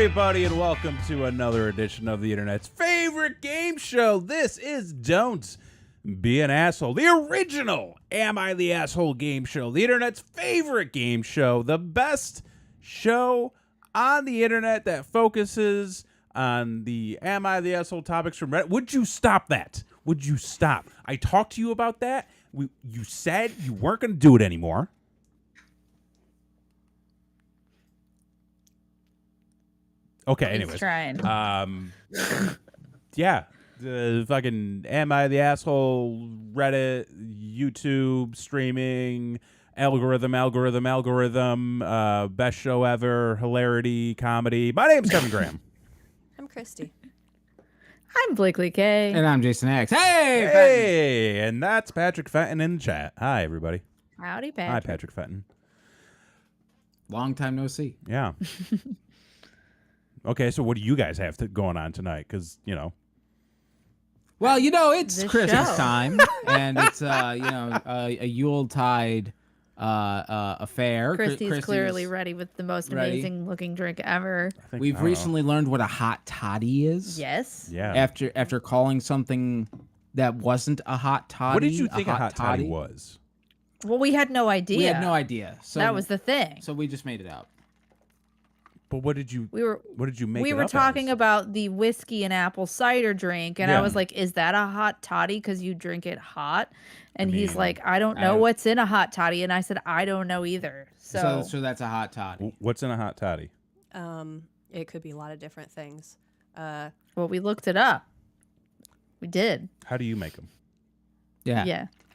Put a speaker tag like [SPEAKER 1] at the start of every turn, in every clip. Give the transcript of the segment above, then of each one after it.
[SPEAKER 1] everybody, and welcome to another edition of the internet's favorite game show. This is Don't Be an Asshole, the original Am I the Asshole game show, the internet's favorite game show, the best show on the internet that focuses on the Am I the Asshole topics from Reddit. Would you stop that? Would you stop? I talked to you about that. You said you weren't going to do it anymore. Okay, anyways.
[SPEAKER 2] Trying.
[SPEAKER 1] Yeah. The fucking Am I the Asshole, Reddit, YouTube, streaming, algorithm, best show ever, hilarity, comedy. My name's Kevin Graham.
[SPEAKER 3] I'm Christy.
[SPEAKER 2] I'm Blakely K.
[SPEAKER 4] And I'm Jason X. Hey!
[SPEAKER 1] Hey! And that's Patrick Fenton in the chat. Hi, everybody.
[SPEAKER 2] Howdy, Patrick.
[SPEAKER 1] Hi, Patrick Fenton.
[SPEAKER 4] Long time no see.
[SPEAKER 1] Yeah. Okay, so what do you guys have going on tonight? Because,
[SPEAKER 4] Well, it's
[SPEAKER 2] This
[SPEAKER 4] Christmas
[SPEAKER 2] show.
[SPEAKER 4] time, and it's a Yuletide affair.
[SPEAKER 2] Christy's clearly ready with the most
[SPEAKER 4] ready.
[SPEAKER 2] amazing looking drink ever.
[SPEAKER 4] We've recently learned what a hot toddy is.
[SPEAKER 2] Yes.
[SPEAKER 1] Yeah.
[SPEAKER 4] After calling something that wasn't a hot toddy.
[SPEAKER 1] What did you think a hot toddy was?
[SPEAKER 2] Well, we had no idea.
[SPEAKER 4] We had no idea. So
[SPEAKER 2] that was the thing.
[SPEAKER 4] So we just made it up.
[SPEAKER 1] But what did you make
[SPEAKER 2] We
[SPEAKER 1] it
[SPEAKER 2] were
[SPEAKER 1] up
[SPEAKER 2] talking
[SPEAKER 1] as?
[SPEAKER 2] about the whiskey and apple cider drink, and
[SPEAKER 1] Yeah.
[SPEAKER 2] I was like, "Is that a hot toddy? Because you drink it hot." And he's
[SPEAKER 1] mean,
[SPEAKER 2] like, "I don't know what's in a hot toddy," and I said, "I don't know either." So
[SPEAKER 4] So that's a hot toddy.
[SPEAKER 1] What's in a hot toddy?
[SPEAKER 3] It could be a lot of different things.
[SPEAKER 2] well, we looked it up. We did.
[SPEAKER 1] How do you make them?
[SPEAKER 4] Yeah.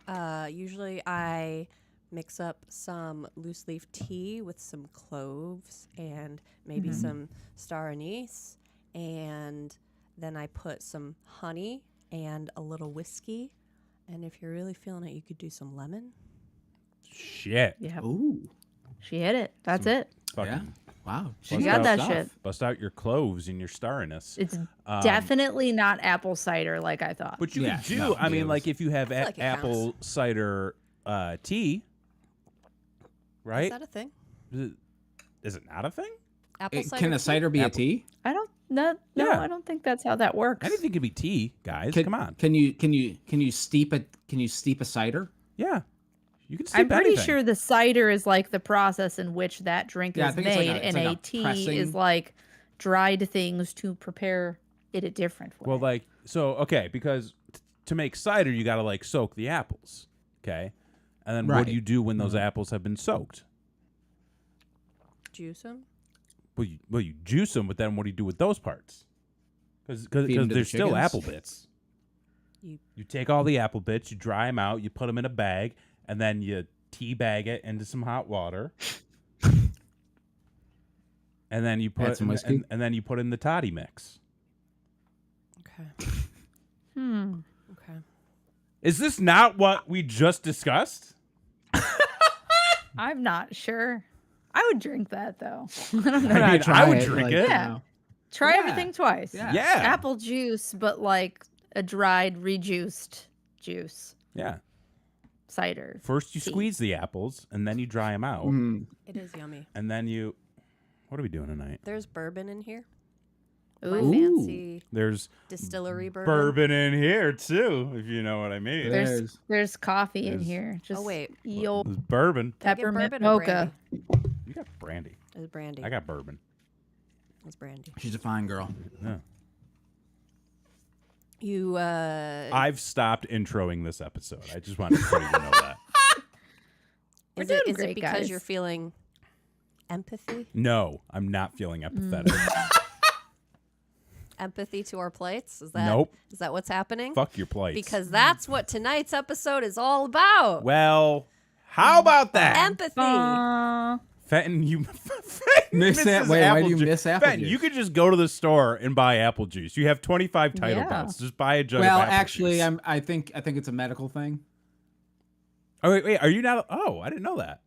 [SPEAKER 2] Yeah.
[SPEAKER 3] Usually I mix up some loose leaf tea with some cloves and maybe some star anise, and then I put some honey and a little whiskey. And if you're really feeling it, you could do some lemon.
[SPEAKER 1] Shit.
[SPEAKER 2] Yeah.
[SPEAKER 4] Ooh.
[SPEAKER 2] She hit it. That's it.
[SPEAKER 1] Fucking
[SPEAKER 4] Yeah. Wow.
[SPEAKER 2] She
[SPEAKER 1] Bust
[SPEAKER 2] got
[SPEAKER 1] out
[SPEAKER 2] that
[SPEAKER 4] stuff.
[SPEAKER 2] shit.
[SPEAKER 1] Bust out your cloves and your starriness.
[SPEAKER 2] It's definitely not apple cider like I thought.
[SPEAKER 1] But you
[SPEAKER 4] Yeah,
[SPEAKER 1] could do,
[SPEAKER 4] no,
[SPEAKER 1] I mean,
[SPEAKER 4] it
[SPEAKER 1] like if you have
[SPEAKER 3] like it
[SPEAKER 1] apple cider tea, right?
[SPEAKER 3] Is that a thing?
[SPEAKER 1] Is it not a thing?
[SPEAKER 3] Apple cider
[SPEAKER 4] Can a
[SPEAKER 3] tea?
[SPEAKER 4] cider be a tea?
[SPEAKER 2] I don't no,
[SPEAKER 1] Yeah.
[SPEAKER 2] I don't think that's how that works.
[SPEAKER 1] Anything could be tea, guys. Come on.
[SPEAKER 4] Can you steep a cider?
[SPEAKER 1] Yeah. You can steep
[SPEAKER 2] I'm pretty
[SPEAKER 1] anything.
[SPEAKER 2] sure the cider is like the process in which that drink
[SPEAKER 4] Yeah, I
[SPEAKER 2] is
[SPEAKER 4] think it's like
[SPEAKER 2] made,
[SPEAKER 4] a- it's
[SPEAKER 2] and
[SPEAKER 4] like
[SPEAKER 2] a
[SPEAKER 4] a
[SPEAKER 2] tea
[SPEAKER 4] pressing-
[SPEAKER 2] is like dried things to prepare it a different way.
[SPEAKER 1] Well, like, so, okay, because to make cider, you got to, like, soak the apples, okay? And then what
[SPEAKER 4] Right.
[SPEAKER 1] do you do when those apples have been soaked?
[SPEAKER 3] Juice them?
[SPEAKER 1] Well, you juice them, but then what do you do with those parts? Because
[SPEAKER 4] Feed 'em to the
[SPEAKER 1] there's still
[SPEAKER 4] chickens.
[SPEAKER 1] apple bits.
[SPEAKER 3] You
[SPEAKER 1] You take all the apple bits, you dry them out, you put them in a bag, and then you tea bag it into some hot water. And then you put
[SPEAKER 4] some whiskey?
[SPEAKER 1] and then you put in the toddy mix.
[SPEAKER 3] okay. Okay.
[SPEAKER 1] Is this not what we just discussed?
[SPEAKER 2] I'm not sure. I would drink that though. I don't know.
[SPEAKER 1] I mean,
[SPEAKER 4] Try
[SPEAKER 1] I would
[SPEAKER 4] it,
[SPEAKER 1] drink
[SPEAKER 4] like,
[SPEAKER 1] it.
[SPEAKER 2] Yeah. Try
[SPEAKER 4] Yeah.
[SPEAKER 2] everything twice.
[SPEAKER 4] Yeah.
[SPEAKER 1] Yeah.
[SPEAKER 2] Apple juice, but like a dried, rejuiced juice.
[SPEAKER 1] Yeah.
[SPEAKER 2] Cider.
[SPEAKER 1] First you
[SPEAKER 2] Tea.
[SPEAKER 1] squeeze the apples, and then you dry them out,
[SPEAKER 3] It is yummy.
[SPEAKER 1] and then you. What are we doing tonight?
[SPEAKER 3] There's bourbon in here. My
[SPEAKER 2] Ooh.
[SPEAKER 3] fancy
[SPEAKER 1] There's
[SPEAKER 3] distillery bourbon.
[SPEAKER 1] bourbon in here too, if you know what I mean.
[SPEAKER 2] There's coffee in
[SPEAKER 1] There's-
[SPEAKER 2] here. Just
[SPEAKER 3] Oh, wait.
[SPEAKER 2] Yo,
[SPEAKER 1] There's bourbon.
[SPEAKER 3] Did I get
[SPEAKER 2] peppermint
[SPEAKER 3] bourbon or
[SPEAKER 2] mocha.
[SPEAKER 3] brandy?
[SPEAKER 1] You got brandy.
[SPEAKER 3] It was brandy.
[SPEAKER 1] I got bourbon.
[SPEAKER 3] It was brandy.
[SPEAKER 4] She's a fine girl.
[SPEAKER 1] Yeah.
[SPEAKER 3] You
[SPEAKER 1] I've stopped introing this episode. I just wanted everybody to know that.
[SPEAKER 2] We're
[SPEAKER 3] is
[SPEAKER 2] doing
[SPEAKER 3] it
[SPEAKER 2] great,
[SPEAKER 3] because
[SPEAKER 2] guys.
[SPEAKER 3] you're feeling empathy?
[SPEAKER 1] No, I'm not feeling empathetic.
[SPEAKER 3] Empathy to our plates? Is that
[SPEAKER 1] Nope.
[SPEAKER 3] Is that what's happening?
[SPEAKER 1] Fuck your plates.
[SPEAKER 3] Because that's what tonight's episode is all about.
[SPEAKER 1] Well, how about that?
[SPEAKER 3] Empathy.
[SPEAKER 1] Fenton, you
[SPEAKER 4] Miss that-
[SPEAKER 1] misses
[SPEAKER 4] wait, why
[SPEAKER 1] apple
[SPEAKER 4] do you
[SPEAKER 1] ju-
[SPEAKER 4] miss apple
[SPEAKER 1] Fenton,
[SPEAKER 4] juice?
[SPEAKER 1] you could just go to the store and buy apple juice. You have 25 title
[SPEAKER 2] Yeah.
[SPEAKER 1] belts. Just buy a jug
[SPEAKER 4] Well,
[SPEAKER 1] of apple
[SPEAKER 4] actually,
[SPEAKER 1] juice.
[SPEAKER 4] I think it's a medical thing.
[SPEAKER 1] Oh, wait, are you not? Oh, I didn't know that.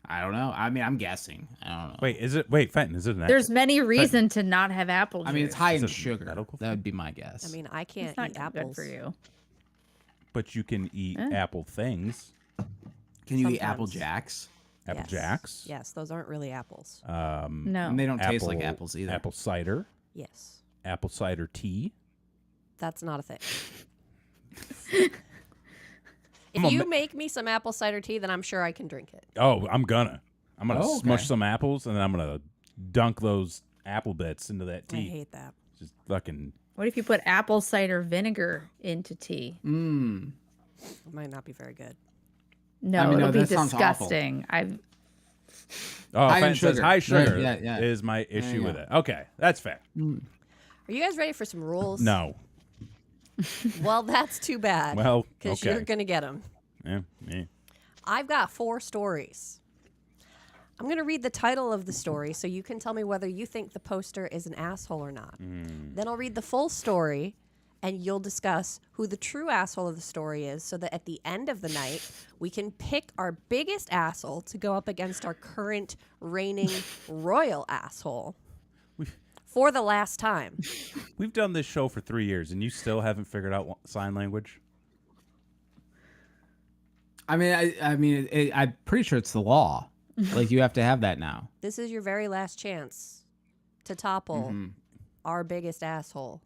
[SPEAKER 4] I don't know. I mean, I'm guessing. I don't know.
[SPEAKER 1] Wait, is it? Wait, Fenton, is it an
[SPEAKER 2] There's many reasons to not have apple juice.
[SPEAKER 4] I mean, it's high in
[SPEAKER 1] Is it
[SPEAKER 4] sugar.
[SPEAKER 1] medical
[SPEAKER 4] That would be my guess.
[SPEAKER 3] I mean, I can't
[SPEAKER 2] It's not
[SPEAKER 3] eat
[SPEAKER 2] good
[SPEAKER 3] apples.
[SPEAKER 2] for you.
[SPEAKER 1] But you can eat apple things.
[SPEAKER 4] can you eat Apple
[SPEAKER 3] sometimes.
[SPEAKER 4] Jacks?
[SPEAKER 1] Apple
[SPEAKER 3] Yes.
[SPEAKER 1] Jacks.
[SPEAKER 3] Yes, those aren't really apples.
[SPEAKER 2] No.
[SPEAKER 4] And they don't taste like apples either.
[SPEAKER 1] Apple cider.
[SPEAKER 3] Yes.
[SPEAKER 1] Apple cider tea.
[SPEAKER 3] That's not a thing.
[SPEAKER 1] I'm
[SPEAKER 3] If
[SPEAKER 1] a
[SPEAKER 3] you
[SPEAKER 1] ma-
[SPEAKER 3] make me some apple cider tea, then I'm sure I can drink it.
[SPEAKER 1] Oh, I'm gonna
[SPEAKER 4] Oh,
[SPEAKER 1] smush
[SPEAKER 4] okay.
[SPEAKER 1] some apples and then I'm gonna dunk those apple bits into that
[SPEAKER 3] I
[SPEAKER 1] tea.
[SPEAKER 3] hate that.
[SPEAKER 1] Just fucking.
[SPEAKER 2] What if you put apple cider vinegar into tea?
[SPEAKER 4] Mmm.
[SPEAKER 3] It might not be very good.
[SPEAKER 2] No,
[SPEAKER 4] I mean, no,
[SPEAKER 2] it'll be
[SPEAKER 4] that sounds awful.
[SPEAKER 2] disgusting.
[SPEAKER 1] Oh,
[SPEAKER 4] High in
[SPEAKER 1] Fenton says
[SPEAKER 4] sugar.
[SPEAKER 1] high sugar
[SPEAKER 4] Yeah, yeah.
[SPEAKER 1] is my issue
[SPEAKER 4] yeah.
[SPEAKER 1] with it. Okay, that's fair.
[SPEAKER 3] Are you guys ready for some rules?
[SPEAKER 1] No.
[SPEAKER 3] Well, that's too bad.
[SPEAKER 1] Well,
[SPEAKER 3] because
[SPEAKER 1] okay.
[SPEAKER 3] you're gonna get them.
[SPEAKER 1] Yeah.
[SPEAKER 3] I've got 4 stories. I'm gonna read the title of the story so you can tell me whether you think the poster is an asshole or not. Then I'll read the full story, and you'll discuss who the true asshole of the story is, so that at the end of the night we can pick our biggest asshole to go up against our current reigning royal asshole. For the last time.
[SPEAKER 1] We've done this show for 3 years, and you still haven't figured out sign language.
[SPEAKER 4] I mean, I'm pretty sure it's the law. Like, you have to have that now.
[SPEAKER 3] This is your very last chance to topple our biggest asshole.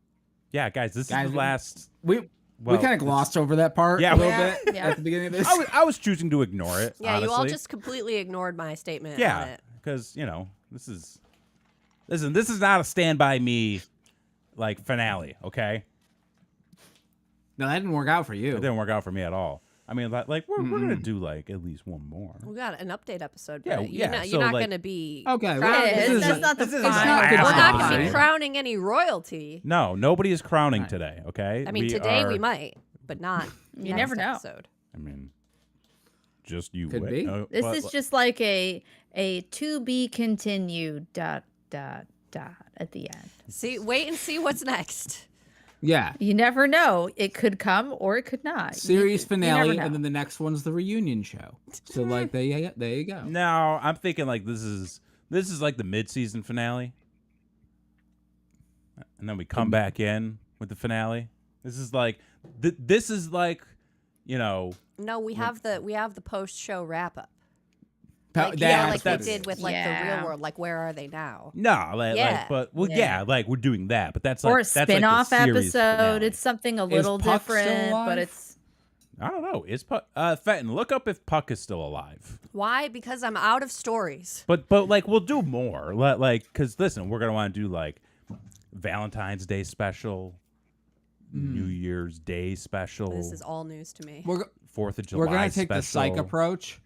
[SPEAKER 1] Yeah, guys, this is
[SPEAKER 4] Guys,
[SPEAKER 1] the last.
[SPEAKER 4] We
[SPEAKER 1] Well,
[SPEAKER 4] kind of glossed over that part
[SPEAKER 1] Yeah.
[SPEAKER 4] a little
[SPEAKER 3] Yeah.
[SPEAKER 4] bit
[SPEAKER 2] Yeah.
[SPEAKER 4] at the beginning of this.
[SPEAKER 1] I was choosing to ignore it.
[SPEAKER 3] Yeah, you all
[SPEAKER 1] honestly.
[SPEAKER 3] just completely ignored my statement on
[SPEAKER 1] Yeah,
[SPEAKER 3] it.
[SPEAKER 1] because this is. Listen, this is not a Stand By Me like finale. Okay,
[SPEAKER 4] No, that didn't work out for
[SPEAKER 1] it
[SPEAKER 4] you.
[SPEAKER 1] didn't work out for me at all. I mean, like we're gonna do like at least one more.
[SPEAKER 3] We got an update episode,
[SPEAKER 1] Yeah,
[SPEAKER 3] but
[SPEAKER 1] yeah,
[SPEAKER 3] you're
[SPEAKER 1] so,
[SPEAKER 3] not
[SPEAKER 1] like-
[SPEAKER 3] going to be
[SPEAKER 4] Okay, well,
[SPEAKER 3] crowning-
[SPEAKER 4] this is
[SPEAKER 2] that's not the
[SPEAKER 1] this is
[SPEAKER 2] final.
[SPEAKER 1] not
[SPEAKER 3] We're
[SPEAKER 1] good
[SPEAKER 3] not
[SPEAKER 1] stuff.
[SPEAKER 3] going to be
[SPEAKER 1] Fine.
[SPEAKER 3] crowning any royalty.
[SPEAKER 1] No, nobody is crowning
[SPEAKER 4] Right.
[SPEAKER 1] today. Okay,
[SPEAKER 3] I mean, today we might, but not
[SPEAKER 2] You
[SPEAKER 3] next
[SPEAKER 2] never know.
[SPEAKER 3] episode.
[SPEAKER 1] I mean, just you
[SPEAKER 4] Could
[SPEAKER 1] wait.
[SPEAKER 4] be.
[SPEAKER 2] This
[SPEAKER 1] but-
[SPEAKER 2] is just like a to be continued ... at the end.
[SPEAKER 3] See, wait and see what's next.
[SPEAKER 4] Yeah.
[SPEAKER 2] You never know. It could come or it could not.
[SPEAKER 4] Series
[SPEAKER 2] You never
[SPEAKER 4] finale,
[SPEAKER 2] know.
[SPEAKER 4] and then the next one's the reunion show. So, like, there you go.
[SPEAKER 1] No, I'm thinking like this is like the mid-season finale, and then we come back in with the finale. This is like this is like,
[SPEAKER 3] No, we have the post show wrap up. Like,
[SPEAKER 1] that's-
[SPEAKER 3] we did with like the
[SPEAKER 2] Yeah.
[SPEAKER 3] real world. Like, where are they now?
[SPEAKER 1] no, like,
[SPEAKER 3] Yeah.
[SPEAKER 1] but
[SPEAKER 2] Yeah.
[SPEAKER 1] like we're doing that, but that's like
[SPEAKER 2] or a
[SPEAKER 1] that's like the
[SPEAKER 2] spin-off
[SPEAKER 1] series
[SPEAKER 2] episode.
[SPEAKER 1] finale.
[SPEAKER 2] It's something a little
[SPEAKER 4] Puck still
[SPEAKER 2] different,
[SPEAKER 4] alive?
[SPEAKER 2] but it's
[SPEAKER 1] I don't know. Is Puck? Fenton, look up if Puck is still alive.
[SPEAKER 3] Why? Because I'm out of stories.
[SPEAKER 1] But like we'll do more. Like because listen, we're gonna want to do like Valentine's Day special, New Year's Day special,
[SPEAKER 3] This is all news to me.
[SPEAKER 4] We're
[SPEAKER 1] 4th of July.
[SPEAKER 4] we're gonna take the psych
[SPEAKER 1] special.
[SPEAKER 4] approach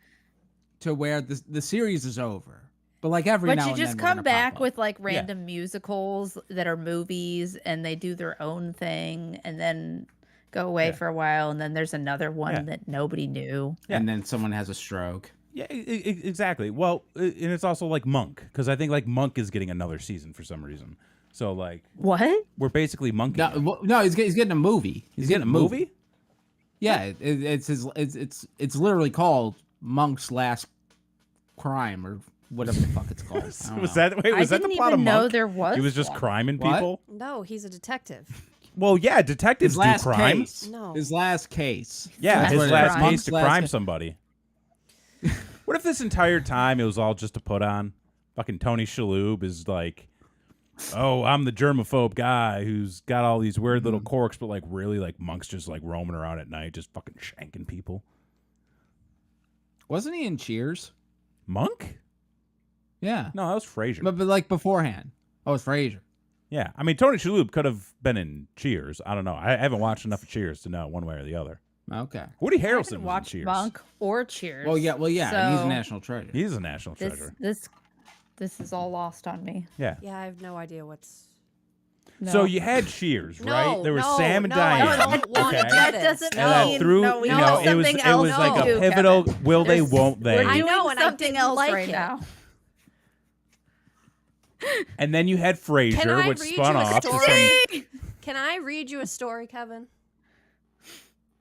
[SPEAKER 4] to where the series is over, but like every now
[SPEAKER 2] but you
[SPEAKER 4] and
[SPEAKER 2] just
[SPEAKER 4] then we're
[SPEAKER 2] come
[SPEAKER 4] gonna
[SPEAKER 2] back
[SPEAKER 4] pop up.
[SPEAKER 2] with like random musicals that are movies and they do their own thing and then go away
[SPEAKER 1] Yeah.
[SPEAKER 2] for a while and then there's another one
[SPEAKER 1] Yeah.
[SPEAKER 2] that nobody knew.
[SPEAKER 4] and then someone has a stroke.
[SPEAKER 1] Yeah, exactly. Well, and it's also like Monk because I think like Monk is getting another season for some reason. So like
[SPEAKER 2] What?
[SPEAKER 1] we're basically monkeying.
[SPEAKER 4] No, no, he's getting a movie.
[SPEAKER 1] He's getting a movie.
[SPEAKER 4] Yeah, it's literally called Monk's Last Crime or whatever the fuck it's called. I don't
[SPEAKER 1] Was
[SPEAKER 4] know.
[SPEAKER 1] that wait?
[SPEAKER 2] I
[SPEAKER 1] Was that the
[SPEAKER 2] didn't
[SPEAKER 1] plot of
[SPEAKER 2] even know
[SPEAKER 1] Monk?
[SPEAKER 2] there was
[SPEAKER 1] He was just
[SPEAKER 2] one.
[SPEAKER 1] criming
[SPEAKER 4] What?
[SPEAKER 1] people.
[SPEAKER 3] No, he's a detective.
[SPEAKER 1] Well, yeah, detectives
[SPEAKER 4] His
[SPEAKER 1] do
[SPEAKER 4] last
[SPEAKER 1] crime.
[SPEAKER 4] case?
[SPEAKER 3] No.
[SPEAKER 4] His last case.
[SPEAKER 1] Yeah,
[SPEAKER 2] That's
[SPEAKER 1] his
[SPEAKER 2] what it
[SPEAKER 1] last
[SPEAKER 2] is.
[SPEAKER 1] case to
[SPEAKER 4] Monk's
[SPEAKER 1] crime
[SPEAKER 4] last-
[SPEAKER 1] somebody. What if this entire time it was all just to put on? Fucking Tony Shalhoub is like, oh, I'm the germaphobe guy who's got all these weird little quirks, but like really like Monk's just like roaming around at night, just fucking shanking people.
[SPEAKER 4] Wasn't he in Cheers?
[SPEAKER 1] Monk?
[SPEAKER 4] Yeah.
[SPEAKER 1] No, that was Frasier.
[SPEAKER 4] But like beforehand. Oh, it's Frasier.
[SPEAKER 1] Yeah, I mean Tony Shalhoub could have been in Cheers. I don't know. I haven't watched enough of Cheers to know one way or the other.
[SPEAKER 4] Okay.
[SPEAKER 1] Woody
[SPEAKER 2] I
[SPEAKER 1] Harrelson
[SPEAKER 2] haven't
[SPEAKER 1] was in
[SPEAKER 2] watched
[SPEAKER 1] Cheers.
[SPEAKER 2] Monk or Cheers.
[SPEAKER 4] Well, yeah, he's a
[SPEAKER 2] So
[SPEAKER 4] national treasure.
[SPEAKER 1] He's a national treasure.
[SPEAKER 2] This is all lost on me.
[SPEAKER 1] Yeah.
[SPEAKER 3] Yeah, I have no idea what's.
[SPEAKER 2] No.
[SPEAKER 1] So you had Cheers,
[SPEAKER 3] No,
[SPEAKER 1] right? There was
[SPEAKER 3] no,
[SPEAKER 1] Sam and
[SPEAKER 3] no, I
[SPEAKER 1] Diane.
[SPEAKER 3] don't want
[SPEAKER 1] okay.
[SPEAKER 3] to do
[SPEAKER 2] that
[SPEAKER 3] this.
[SPEAKER 2] doesn't
[SPEAKER 3] No.
[SPEAKER 1] And then
[SPEAKER 2] mean
[SPEAKER 1] through,
[SPEAKER 2] no, we
[SPEAKER 1] you
[SPEAKER 2] have
[SPEAKER 1] know, it was
[SPEAKER 2] something
[SPEAKER 1] it was
[SPEAKER 2] else
[SPEAKER 1] like
[SPEAKER 2] to
[SPEAKER 1] a
[SPEAKER 2] do,
[SPEAKER 1] pivotal.
[SPEAKER 2] Kevin.
[SPEAKER 1] Will they?
[SPEAKER 2] There's-
[SPEAKER 1] Won't they?
[SPEAKER 2] We're
[SPEAKER 3] I
[SPEAKER 2] doing
[SPEAKER 3] know, and I
[SPEAKER 2] something
[SPEAKER 3] didn't
[SPEAKER 2] else
[SPEAKER 3] like
[SPEAKER 2] right
[SPEAKER 3] it.
[SPEAKER 2] now.
[SPEAKER 1] And then you had
[SPEAKER 3] Can
[SPEAKER 1] Frasier,
[SPEAKER 3] I
[SPEAKER 1] which
[SPEAKER 3] read
[SPEAKER 1] spun
[SPEAKER 3] you a
[SPEAKER 1] off to
[SPEAKER 3] story?
[SPEAKER 1] some
[SPEAKER 3] Can I read you a story, Kevin?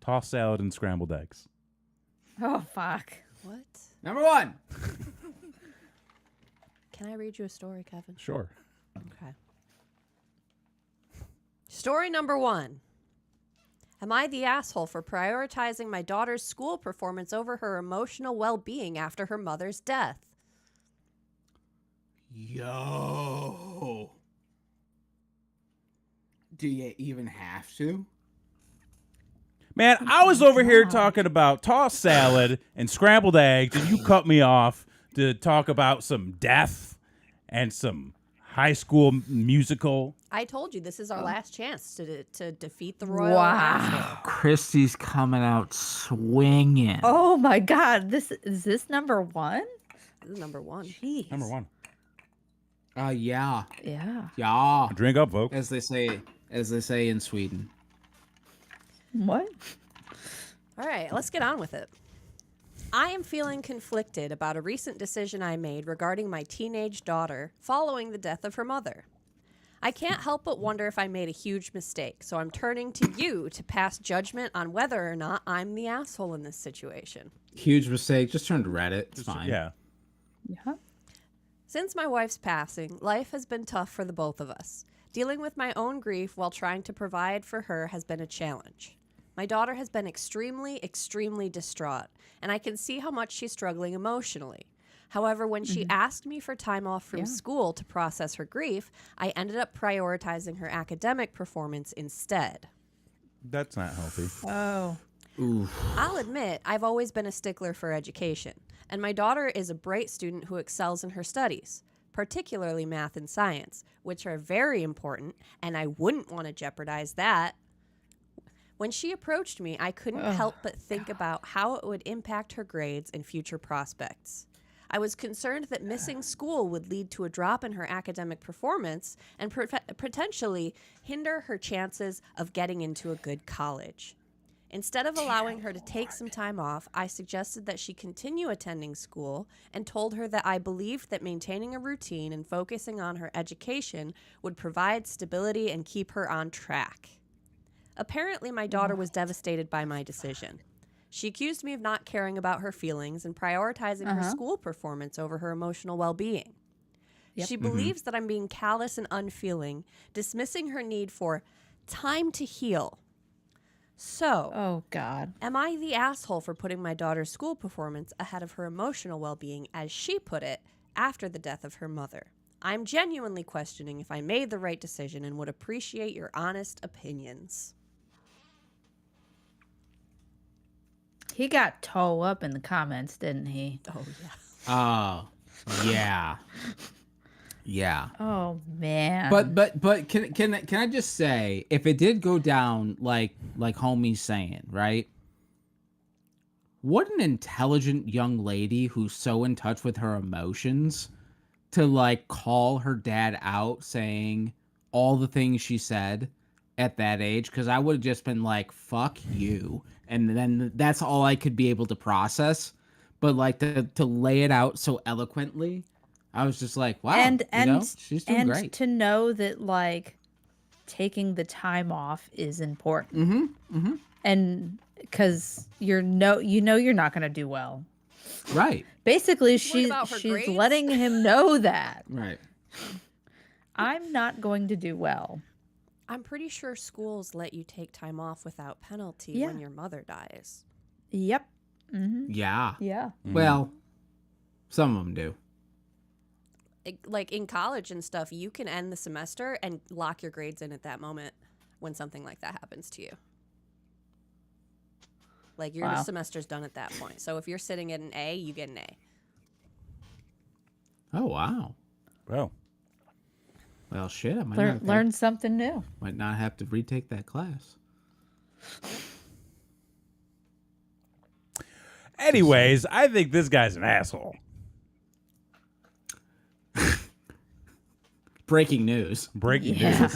[SPEAKER 1] tossed salad and scrambled eggs.
[SPEAKER 2] Oh fuck.
[SPEAKER 3] What?
[SPEAKER 4] Number one.
[SPEAKER 3] Can I read you a story, Kevin?
[SPEAKER 1] Sure.
[SPEAKER 3] Okay. Story number 1. Am I the asshole for prioritizing my daughter's school performance over her emotional well-being after her mother's death?
[SPEAKER 4] Yo. Do you even have to?
[SPEAKER 1] Man, I was over here talking about tossed salad and scrambled eggs, and you cut me off to talk about some death and some high school musical.
[SPEAKER 3] I told you this is our last chance to defeat the royal asshole.
[SPEAKER 2] Wow.
[SPEAKER 4] Christy's coming out swinging.
[SPEAKER 2] Oh my God. Is this number one?
[SPEAKER 3] This is number one.
[SPEAKER 2] Jeez.
[SPEAKER 1] Number one.
[SPEAKER 4] Yeah.
[SPEAKER 2] Yeah.
[SPEAKER 4] Yeah.
[SPEAKER 1] Drink up, folks.
[SPEAKER 4] As they say in Sweden.
[SPEAKER 2] What?
[SPEAKER 3] All right, let's get on with it. I am feeling conflicted about a recent decision I made regarding my teenage daughter following the death of her mother. I can't help but wonder if I made a huge mistake, so I'm turning to you to pass judgment on whether or not I'm the asshole in this situation.
[SPEAKER 4] Huge mistake. Just turn to Reddit. It's fine.
[SPEAKER 1] Yeah.
[SPEAKER 2] Yeah.
[SPEAKER 3] Since my wife's passing, life has been tough for the both of us. Dealing with my own grief while trying to provide for her has been a challenge. My daughter has been extremely, extremely distraught, and I can see how much she's struggling emotionally. However, when she asked me for time off from school to process her grief, I ended up prioritizing her academic performance instead.
[SPEAKER 1] That's not healthy.
[SPEAKER 2] Oh.
[SPEAKER 4] Oof.
[SPEAKER 3] I'll admit, I've always been a stickler for education, and my daughter is a bright student who excels in her studies, particularly math and science, which are very important, and I wouldn't want to jeopardize that. When she approached me, I couldn't help but think about how it would impact her grades and future prospects. I was concerned that missing school would lead to a drop in her academic performance and potentially hinder her chances of getting into a good college. Instead of allowing her to take some time off, I suggested that she continue attending school and told her that I believed that maintaining a routine and focusing on her education would provide stability and keep her on track. Apparently, my daughter was devastated by my decision. She accused me of not caring about her feelings and prioritizing her school performance over her emotional well-being. She believes that I'm being callous and unfeeling, dismissing her need for time to heal. So,
[SPEAKER 2] Oh God.
[SPEAKER 3] am I the asshole for putting my daughter's school performance ahead of her emotional well-being, as she put it, after the death of her mother? I'm genuinely questioning if I made the right decision and would appreciate your honest opinions.
[SPEAKER 2] He got toe up in the comments, didn't he?
[SPEAKER 3] Oh, yeah.
[SPEAKER 4] Oh, yeah. Yeah.
[SPEAKER 2] Oh man.
[SPEAKER 4] But can I just say, if it did go down like homie's saying, right? What an intelligent young lady who's so in touch with her emotions to like call her dad out saying all the things she said at that age, because I would have just been like, fuck you. And then that's all I could be able to process. But like to lay it out so eloquently, I was just like, wow, she's doing
[SPEAKER 2] and
[SPEAKER 4] great.
[SPEAKER 2] to know that like taking the time off is important. And because you're not going to do well.
[SPEAKER 4] Right.
[SPEAKER 2] Basically,
[SPEAKER 3] about her
[SPEAKER 2] she's
[SPEAKER 3] grades?
[SPEAKER 2] letting him know that
[SPEAKER 4] Right.
[SPEAKER 2] I'm not going to do well.
[SPEAKER 3] I'm pretty sure schools let you take time off without penalty
[SPEAKER 2] Yeah.
[SPEAKER 3] when your mother dies.
[SPEAKER 2] Yep. Mm-hmm.
[SPEAKER 4] Yeah.
[SPEAKER 2] Yeah.
[SPEAKER 4] Well, some of them do.
[SPEAKER 3] Like in college and stuff, you can end the semester and lock your grades in at that moment when something like that happens to you. Like your
[SPEAKER 2] Wow.
[SPEAKER 3] semester's done at that point. So if you're sitting at an A, you get an A.
[SPEAKER 4] Oh, wow.
[SPEAKER 1] Well,
[SPEAKER 4] Well, shit. I might
[SPEAKER 2] Learn something new.
[SPEAKER 4] might not have to retake that class.
[SPEAKER 1] anyways, I think this guy's an asshole.
[SPEAKER 4] Breaking news.
[SPEAKER 1] Breaking
[SPEAKER 2] Yeah.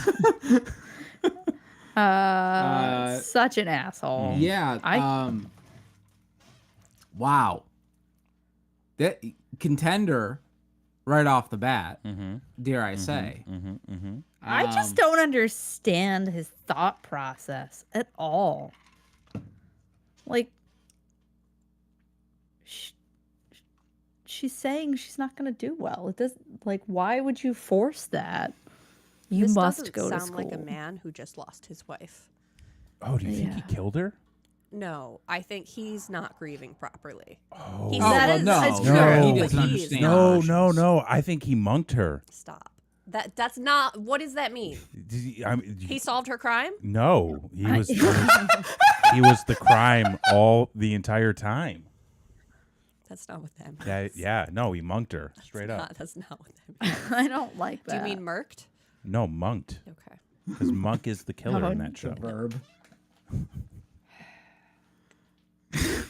[SPEAKER 1] news.
[SPEAKER 2] Such an asshole.
[SPEAKER 4] Yeah. Wow. That contender right off the bat, dare I say.
[SPEAKER 2] I just don't understand his thought process at all. Like, she's saying she's not going to do well. It does like, why would you force that? You
[SPEAKER 3] This
[SPEAKER 2] must
[SPEAKER 3] doesn't
[SPEAKER 2] go to
[SPEAKER 3] sound
[SPEAKER 2] school.
[SPEAKER 3] like a man who just lost his wife.
[SPEAKER 1] Oh, do you think he
[SPEAKER 2] Yeah.
[SPEAKER 1] killed her?
[SPEAKER 3] No, I think he's not grieving properly.
[SPEAKER 1] Oh,
[SPEAKER 3] He
[SPEAKER 2] That
[SPEAKER 3] says
[SPEAKER 2] is-
[SPEAKER 4] no,
[SPEAKER 2] it's
[SPEAKER 4] no,
[SPEAKER 1] true.
[SPEAKER 4] he doesn't
[SPEAKER 3] But he is
[SPEAKER 4] understand.
[SPEAKER 3] not.
[SPEAKER 1] no. I think he monked her.
[SPEAKER 3] Stop. That's not. What does that mean? He solved her crime?
[SPEAKER 1] No, he was he was the crime all the entire time.
[SPEAKER 3] That's not what that means.
[SPEAKER 1] Yeah, no, he monked her straight
[SPEAKER 3] That's
[SPEAKER 1] up.
[SPEAKER 3] not, that's not what that means.
[SPEAKER 2] I don't like
[SPEAKER 3] Do
[SPEAKER 2] that.
[SPEAKER 3] you mean murked?
[SPEAKER 1] No, monked,
[SPEAKER 3] Okay.
[SPEAKER 1] because Monk is the killer
[SPEAKER 2] Oh,
[SPEAKER 1] in that show.
[SPEAKER 4] Verb.
[SPEAKER 1] I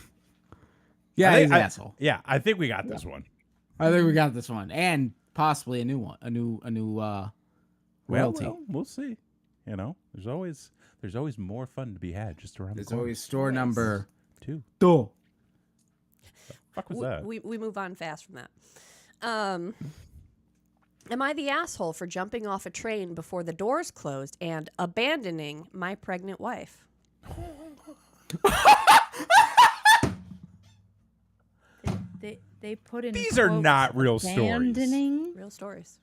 [SPEAKER 4] Yeah,
[SPEAKER 1] think-
[SPEAKER 4] he's an asshole.
[SPEAKER 1] Yeah, I think we got this one.
[SPEAKER 4] I think we got this one, and possibly a new one, a new royalty.
[SPEAKER 1] Well, we'll see. You know, there's always more fun to be had just around
[SPEAKER 4] There's
[SPEAKER 1] the corner.
[SPEAKER 4] always store number
[SPEAKER 1] two.
[SPEAKER 4] 2.
[SPEAKER 1] Fuck was that?
[SPEAKER 3] We move on fast from that. Am I the asshole for jumping off a train before the doors closed and abandoning my pregnant wife?
[SPEAKER 2] They put in
[SPEAKER 1] These are
[SPEAKER 2] quotes,
[SPEAKER 1] not real stories.
[SPEAKER 2] abandoning.
[SPEAKER 3] Real stories.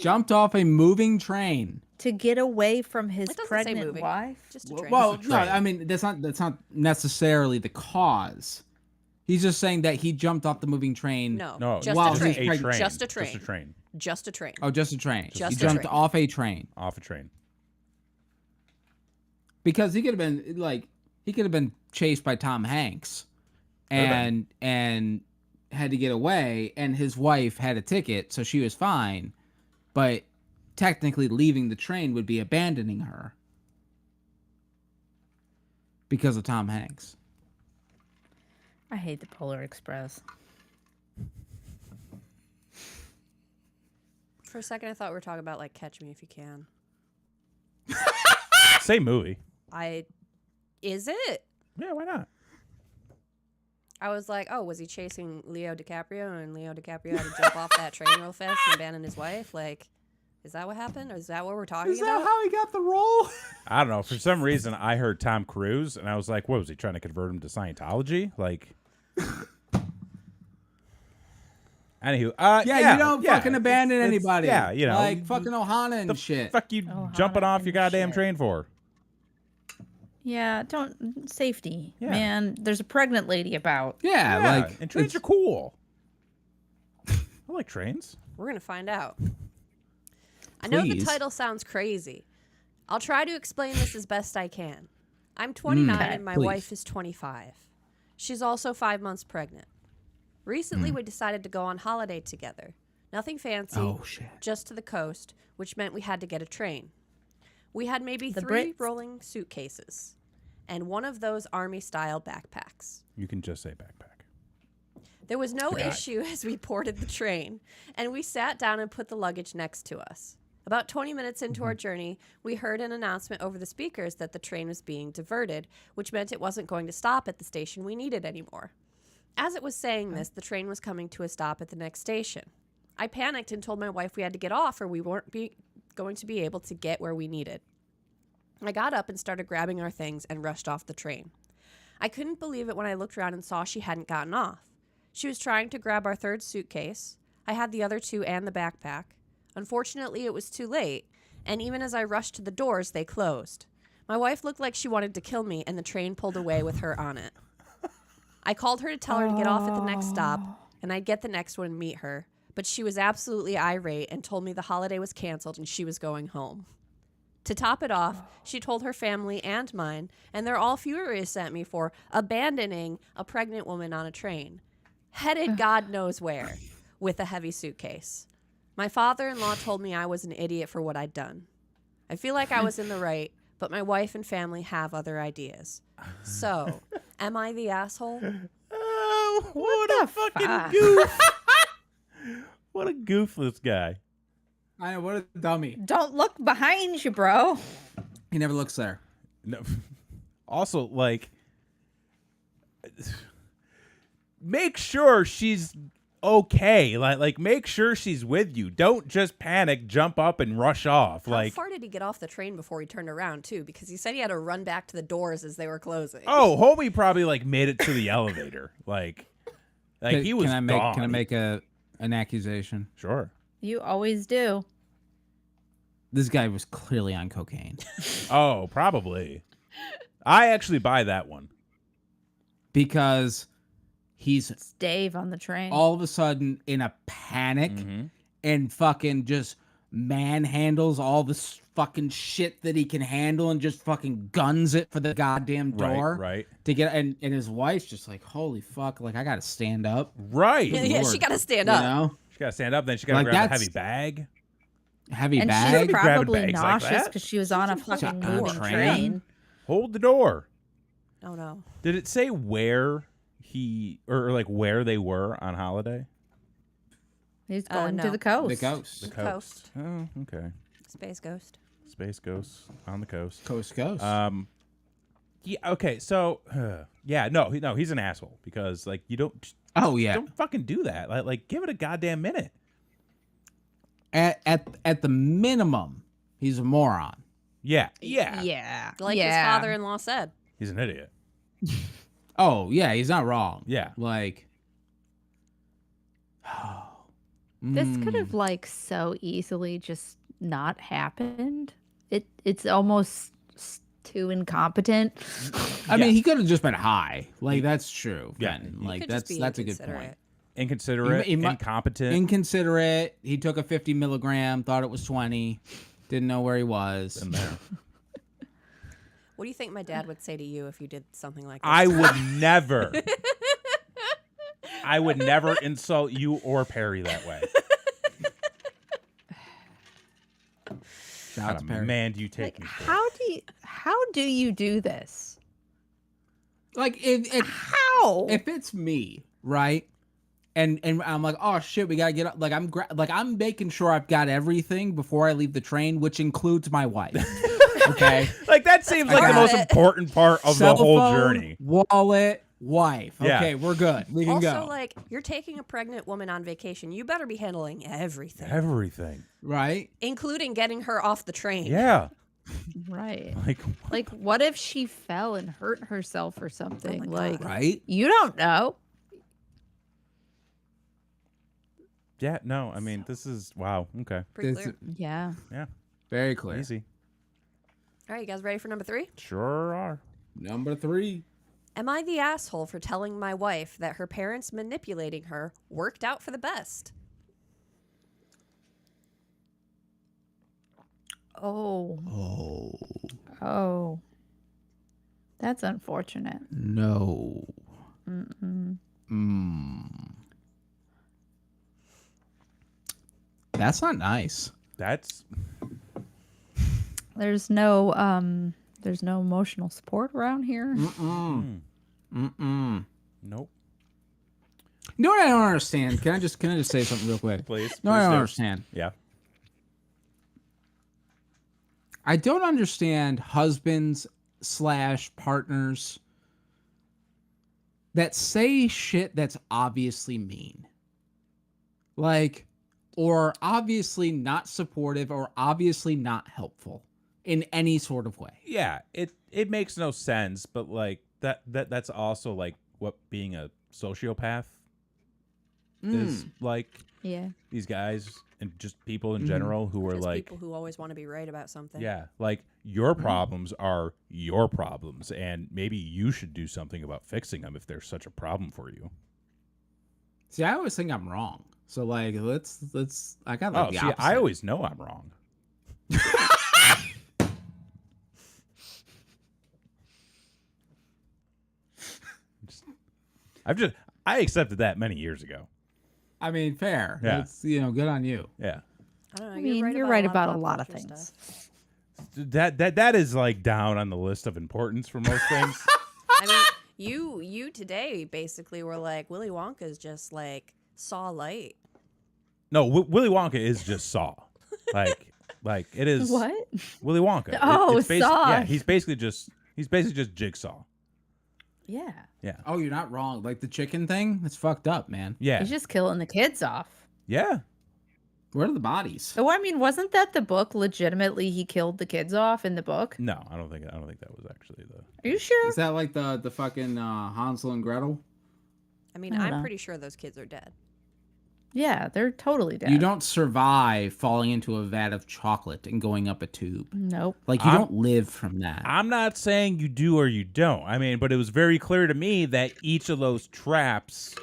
[SPEAKER 4] Jumped off a moving train.
[SPEAKER 2] To get away from his
[SPEAKER 3] It doesn't say
[SPEAKER 2] pregnant
[SPEAKER 3] moving.
[SPEAKER 2] wife.
[SPEAKER 3] Just a train.
[SPEAKER 4] Well,
[SPEAKER 1] Just a
[SPEAKER 4] no,
[SPEAKER 1] train.
[SPEAKER 4] I mean that's not necessarily the cause. He's just saying that he jumped off the moving train.
[SPEAKER 1] No,
[SPEAKER 3] just
[SPEAKER 4] wow,
[SPEAKER 3] a
[SPEAKER 4] he's
[SPEAKER 3] train.
[SPEAKER 4] pregnant.
[SPEAKER 3] Just a train.
[SPEAKER 1] Just a train.
[SPEAKER 3] Just a train.
[SPEAKER 4] Oh, just a train.
[SPEAKER 3] Just
[SPEAKER 4] he
[SPEAKER 3] a
[SPEAKER 4] jumped
[SPEAKER 3] train.
[SPEAKER 4] off a train
[SPEAKER 1] Off a train.
[SPEAKER 4] because he could have been chased by Tom Hanks, and had to get away, and his wife had a ticket, so she was fine, but technically leaving the train would be abandoning her because of Tom Hanks.
[SPEAKER 2] I hate the Polar Express.
[SPEAKER 3] For a second, I thought we were talking about like Catch Me If You Can.
[SPEAKER 1] Same movie.
[SPEAKER 3] Is it?
[SPEAKER 1] Yeah, why not?
[SPEAKER 3] I was like, oh, was he chasing Leo DiCaprio and Leo DiCaprio had to jump off that train real fast and abandon his wife? Like, is that what happened? Or is that what we're talking
[SPEAKER 4] Is
[SPEAKER 3] about?
[SPEAKER 4] that how he got the role?
[SPEAKER 1] I don't know. For some reason, I heard Tom Cruise, and I was like, what was he trying to convert him to Scientology? Like, anywho,
[SPEAKER 4] Yeah, you don't fucking abandon
[SPEAKER 1] it's-
[SPEAKER 4] anybody.
[SPEAKER 1] Yeah, you know,
[SPEAKER 4] like fucking Ohana and
[SPEAKER 1] the
[SPEAKER 4] shit.
[SPEAKER 1] fuck you
[SPEAKER 2] Oh,
[SPEAKER 1] jumping
[SPEAKER 2] Hana
[SPEAKER 1] off your
[SPEAKER 2] and
[SPEAKER 1] goddamn
[SPEAKER 2] shit.
[SPEAKER 1] train for?
[SPEAKER 2] Yeah, don't safety.
[SPEAKER 1] Yeah.
[SPEAKER 2] Man, there's a pregnant lady about.
[SPEAKER 4] Yeah,
[SPEAKER 1] Yeah,
[SPEAKER 4] like
[SPEAKER 1] and trains
[SPEAKER 4] it's-
[SPEAKER 1] are cool. I like trains.
[SPEAKER 3] We're going to find out. I know the
[SPEAKER 4] Please.
[SPEAKER 3] title sounds crazy. I'll try to explain this as best I can. I'm 29
[SPEAKER 2] Okay,
[SPEAKER 3] and my
[SPEAKER 4] please.
[SPEAKER 3] wife is 25. She's also 5 months pregnant. Recently, we decided to go on holiday together. Nothing fancy,
[SPEAKER 4] Oh shit.
[SPEAKER 3] just to the coast, which meant we had to get a train. We had maybe
[SPEAKER 2] The
[SPEAKER 3] 3
[SPEAKER 2] Brits?
[SPEAKER 3] rolling suitcases and one of those army-style backpacks.
[SPEAKER 1] You can just say backpack.
[SPEAKER 3] There was no
[SPEAKER 1] Right.
[SPEAKER 3] issue as we boarded the train, and we sat down and put the luggage next to us. About 20 minutes into our journey, we heard an announcement over the speakers that the train was being diverted, which meant it wasn't going to stop at the station we needed anymore. As it was saying this, the train was coming to a stop at the next station. I panicked and told my wife we had to get off or we weren't going to be able to get where we needed. I got up and started grabbing our things and rushed off the train. I couldn't believe it when I looked around and saw she hadn't gotten off. She was trying to grab our 3rd suitcase. I had the other 2 and the backpack. Unfortunately, it was too late, and even as I rushed to the doors, they closed. My wife looked like she wanted to kill me, and the train pulled away with her on it. I called her to tell her to get off at the next stop, and I'd get the next one and meet her, but she was absolutely irate and told me the holiday was canceled and she was going home. To top it off, she told her family and mine, and they're all furious at me for abandoning a pregnant woman on a train, headed God knows where, with a heavy suitcase. My father-in-law told me I was an idiot for what I'd done. I feel like I was in the right, but my wife and family have other ideas. So, am I the asshole?
[SPEAKER 1] Oh, what a fucking
[SPEAKER 2] fuck?
[SPEAKER 1] goof! What a goof, this guy.
[SPEAKER 4] I know, what a dummy.
[SPEAKER 2] Don't look behind you, bro.
[SPEAKER 4] He never looks there.
[SPEAKER 1] No. Also, like, make sure she's okay. Like, make sure she's with you. Don't just panic, jump up, and rush off.
[SPEAKER 3] How
[SPEAKER 1] Like,
[SPEAKER 3] far did he get off the train before he turned around, too? Because he said he had to run back to the doors as they were closing.
[SPEAKER 1] oh, homie probably like made it to the elevator. Like he was
[SPEAKER 4] Can I make
[SPEAKER 1] gone.
[SPEAKER 4] can I make an accusation?
[SPEAKER 1] Sure.
[SPEAKER 2] You always do.
[SPEAKER 1] Sure.
[SPEAKER 2] You always do.
[SPEAKER 4] This guy was clearly on cocaine.
[SPEAKER 1] Oh, probably. I actually buy that one.
[SPEAKER 4] Because he's
[SPEAKER 2] It's Dave on the train.
[SPEAKER 4] all of a sudden in a panic and fucking just manhandles all this fucking shit that he can handle and just fucking guns it for the goddamn door.
[SPEAKER 1] Right.
[SPEAKER 4] To get and his wife's just like, holy fuck, like I gotta stand up.
[SPEAKER 1] Right.
[SPEAKER 3] Yeah,
[SPEAKER 4] Lord.
[SPEAKER 3] she got to stand
[SPEAKER 4] You
[SPEAKER 3] up.
[SPEAKER 4] know?
[SPEAKER 1] She gotta stand up, then she gotta
[SPEAKER 4] Like,
[SPEAKER 1] grab a
[SPEAKER 4] that's-
[SPEAKER 1] heavy bag.
[SPEAKER 4] Heavy
[SPEAKER 2] and
[SPEAKER 4] bag.
[SPEAKER 2] she's
[SPEAKER 1] grabbing
[SPEAKER 2] probably
[SPEAKER 1] bags like
[SPEAKER 2] nauseous
[SPEAKER 1] that.
[SPEAKER 2] because she was on a fucking
[SPEAKER 4] on a
[SPEAKER 2] moving
[SPEAKER 4] train?
[SPEAKER 2] train.
[SPEAKER 1] Hold the door.
[SPEAKER 3] Oh no.
[SPEAKER 1] Did it say where he or like where they were on holiday?
[SPEAKER 2] He's going
[SPEAKER 3] no.
[SPEAKER 2] to the coast.
[SPEAKER 4] The ghost.
[SPEAKER 1] The
[SPEAKER 3] Coast.
[SPEAKER 1] Oh, okay.
[SPEAKER 3] Space Ghost.
[SPEAKER 1] Space ghosts on the coast.
[SPEAKER 4] Coast Ghost.
[SPEAKER 1] Yeah. Okay. So, yeah. No. He's an asshole because like you don't.
[SPEAKER 4] Oh yeah.
[SPEAKER 1] Don't fucking do that. Like give it a goddamn minute.
[SPEAKER 4] At the minimum, he's a moron.
[SPEAKER 1] Yeah. Yeah.
[SPEAKER 2] Yeah.
[SPEAKER 3] Like his
[SPEAKER 2] yeah.
[SPEAKER 3] father-in-law said.
[SPEAKER 1] He's an idiot.
[SPEAKER 4] Oh yeah, he's not wrong.
[SPEAKER 1] Yeah.
[SPEAKER 4] Like.
[SPEAKER 2] This could have like so easily just not happened. It's almost too incompetent.
[SPEAKER 4] I mean, he could have just been high. Like that's true.
[SPEAKER 1] Yeah.
[SPEAKER 4] Ben.
[SPEAKER 1] He
[SPEAKER 4] Like
[SPEAKER 3] Could just
[SPEAKER 4] that's
[SPEAKER 3] be
[SPEAKER 4] a good
[SPEAKER 3] inconsiderate.
[SPEAKER 4] point.
[SPEAKER 1] Inconsiderate.
[SPEAKER 4] He mu-
[SPEAKER 1] Incompetent.
[SPEAKER 4] Inconsiderate. He took a 50 milligram, thought it was 20, didn't know where he was.
[SPEAKER 1] in there.
[SPEAKER 3] What do you think my dad would say to you if you did something like this?
[SPEAKER 1] I would never. I would never insult you or Perry that way.
[SPEAKER 4] Shout out to Perry.
[SPEAKER 1] Man, do you take
[SPEAKER 2] Like
[SPEAKER 1] me? for?
[SPEAKER 2] how do you do this?
[SPEAKER 4] Like if
[SPEAKER 2] How?
[SPEAKER 4] if it's me, right? And I'm like, oh shit, we gotta get up. Like I'm making sure I've got everything before I leave the train, which includes my wife. Okay,
[SPEAKER 1] Like that seems like the most important part of
[SPEAKER 4] Cell
[SPEAKER 1] the whole
[SPEAKER 4] phone,
[SPEAKER 1] journey.
[SPEAKER 4] wallet, wife.
[SPEAKER 1] Yeah.
[SPEAKER 4] Okay, we're good. We can
[SPEAKER 3] also,
[SPEAKER 4] go.
[SPEAKER 3] like, you're taking a pregnant woman on vacation. You better be handling everything,
[SPEAKER 1] Everything.
[SPEAKER 4] Right?
[SPEAKER 3] including getting her off the train.
[SPEAKER 1] Yeah.
[SPEAKER 2] Right.
[SPEAKER 1] Like
[SPEAKER 2] What if she fell and hurt herself or something?
[SPEAKER 3] my God.
[SPEAKER 2] Like
[SPEAKER 4] Right?
[SPEAKER 2] you don't know.
[SPEAKER 1] yeah. No. I mean, this is wow. Okay.
[SPEAKER 3] Pretty
[SPEAKER 4] This-
[SPEAKER 3] clear.
[SPEAKER 2] Yeah.
[SPEAKER 1] Yeah.
[SPEAKER 4] Very clear.
[SPEAKER 1] Easy.
[SPEAKER 3] All right, you guys ready for number 3?
[SPEAKER 1] Sure are.
[SPEAKER 4] Number 3.
[SPEAKER 3] Am I the asshole for telling my wife that her parents manipulating her worked out for the best?
[SPEAKER 2] Oh. Oh. That's unfortunate.
[SPEAKER 4] No. That's not nice.
[SPEAKER 1] That's
[SPEAKER 2] There's no emotional support around here.
[SPEAKER 4] Mm-mm.
[SPEAKER 1] nope.
[SPEAKER 4] You know what I don't understand? Can I just say something real quick?
[SPEAKER 1] Please.
[SPEAKER 4] No, I
[SPEAKER 1] please
[SPEAKER 4] don't
[SPEAKER 1] do.
[SPEAKER 4] understand.
[SPEAKER 1] Yeah.
[SPEAKER 4] I don't understand husbands / partners that say shit that's obviously mean. Like, or obviously not supportive or obviously not helpful in any sort of way.
[SPEAKER 1] Yeah. It makes no sense, but like that's also like what being a sociopath is like.
[SPEAKER 2] Yeah.
[SPEAKER 1] These guys and just people in general who are
[SPEAKER 3] Just
[SPEAKER 1] like,
[SPEAKER 3] people who always want to be right about something.
[SPEAKER 1] yeah, like your problems are your problems, and maybe you should do something about fixing them if there's such a problem for you.
[SPEAKER 4] See, I always think I'm wrong. So like, let's. I got like
[SPEAKER 1] Oh,
[SPEAKER 4] the
[SPEAKER 1] see,
[SPEAKER 4] opposite.
[SPEAKER 1] I always know I'm wrong. I accepted that many years ago.
[SPEAKER 4] I mean, fair.
[SPEAKER 1] Yeah.
[SPEAKER 4] That's, good on you.
[SPEAKER 1] Yeah.
[SPEAKER 3] I don't know.
[SPEAKER 2] I mean, you're right about a lot of
[SPEAKER 3] pop culture
[SPEAKER 2] things.
[SPEAKER 3] stuff.
[SPEAKER 1] That is like down on the list of importance for most things.
[SPEAKER 3] I mean, you today basically were like, Willy Wonka's just like saw light.
[SPEAKER 1] No, Willy Wonka is just Saw. Like it is
[SPEAKER 2] What?
[SPEAKER 1] Willy Wonka.
[SPEAKER 2] Oh,
[SPEAKER 1] it's
[SPEAKER 2] Saw.
[SPEAKER 1] Yeah, he's basically just Jigsaw.
[SPEAKER 2] Yeah.
[SPEAKER 1] Yeah.
[SPEAKER 4] Oh, you're not wrong. Like the chicken thing, that's fucked up, man.
[SPEAKER 1] Yeah.
[SPEAKER 2] He's just killing the kids off.
[SPEAKER 1] Yeah.
[SPEAKER 4] Where are the bodies?
[SPEAKER 2] Oh, I mean, wasn't that the book? Legitimately, he killed the kids off in the book.
[SPEAKER 1] No, I don't think that was actually the.
[SPEAKER 2] Are you sure?
[SPEAKER 4] Is that like the fucking Hansel and Gretel?
[SPEAKER 3] I mean,
[SPEAKER 2] I don't
[SPEAKER 3] I'm
[SPEAKER 2] know.
[SPEAKER 3] pretty sure those kids are dead.
[SPEAKER 2] Yeah, they're totally dead.
[SPEAKER 4] You don't survive falling into a vat of chocolate and going up a tube.
[SPEAKER 2] Nope.
[SPEAKER 4] Like, you don't live from that.
[SPEAKER 1] I'm not saying you do or you don't. I mean, but it was very clear to me that each of those traps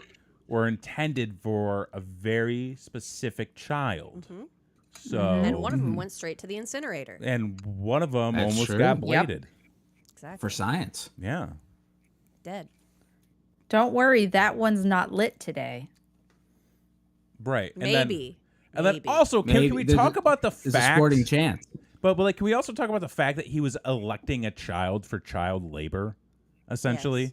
[SPEAKER 1] were intended for a very specific child.
[SPEAKER 3] Mm-hmm.
[SPEAKER 1] So,
[SPEAKER 3] And one of them went straight to the incinerator.
[SPEAKER 1] and one of them
[SPEAKER 4] That's
[SPEAKER 1] almost
[SPEAKER 4] true.
[SPEAKER 1] got
[SPEAKER 2] Yep.
[SPEAKER 1] bladed.
[SPEAKER 3] Exactly.
[SPEAKER 4] For science.
[SPEAKER 1] Yeah.
[SPEAKER 3] Dead.
[SPEAKER 2] Don't worry, that one's not lit today.
[SPEAKER 1] Right. And
[SPEAKER 3] Maybe.
[SPEAKER 1] then
[SPEAKER 3] Maybe.
[SPEAKER 1] also,
[SPEAKER 4] Maybe.
[SPEAKER 1] can we
[SPEAKER 4] There's
[SPEAKER 1] talk about the
[SPEAKER 4] There's a
[SPEAKER 1] fact?
[SPEAKER 4] sporting chance.
[SPEAKER 1] But like, can we also talk about the fact that he was electing a child for child labor, essentially?
[SPEAKER 3] Yes.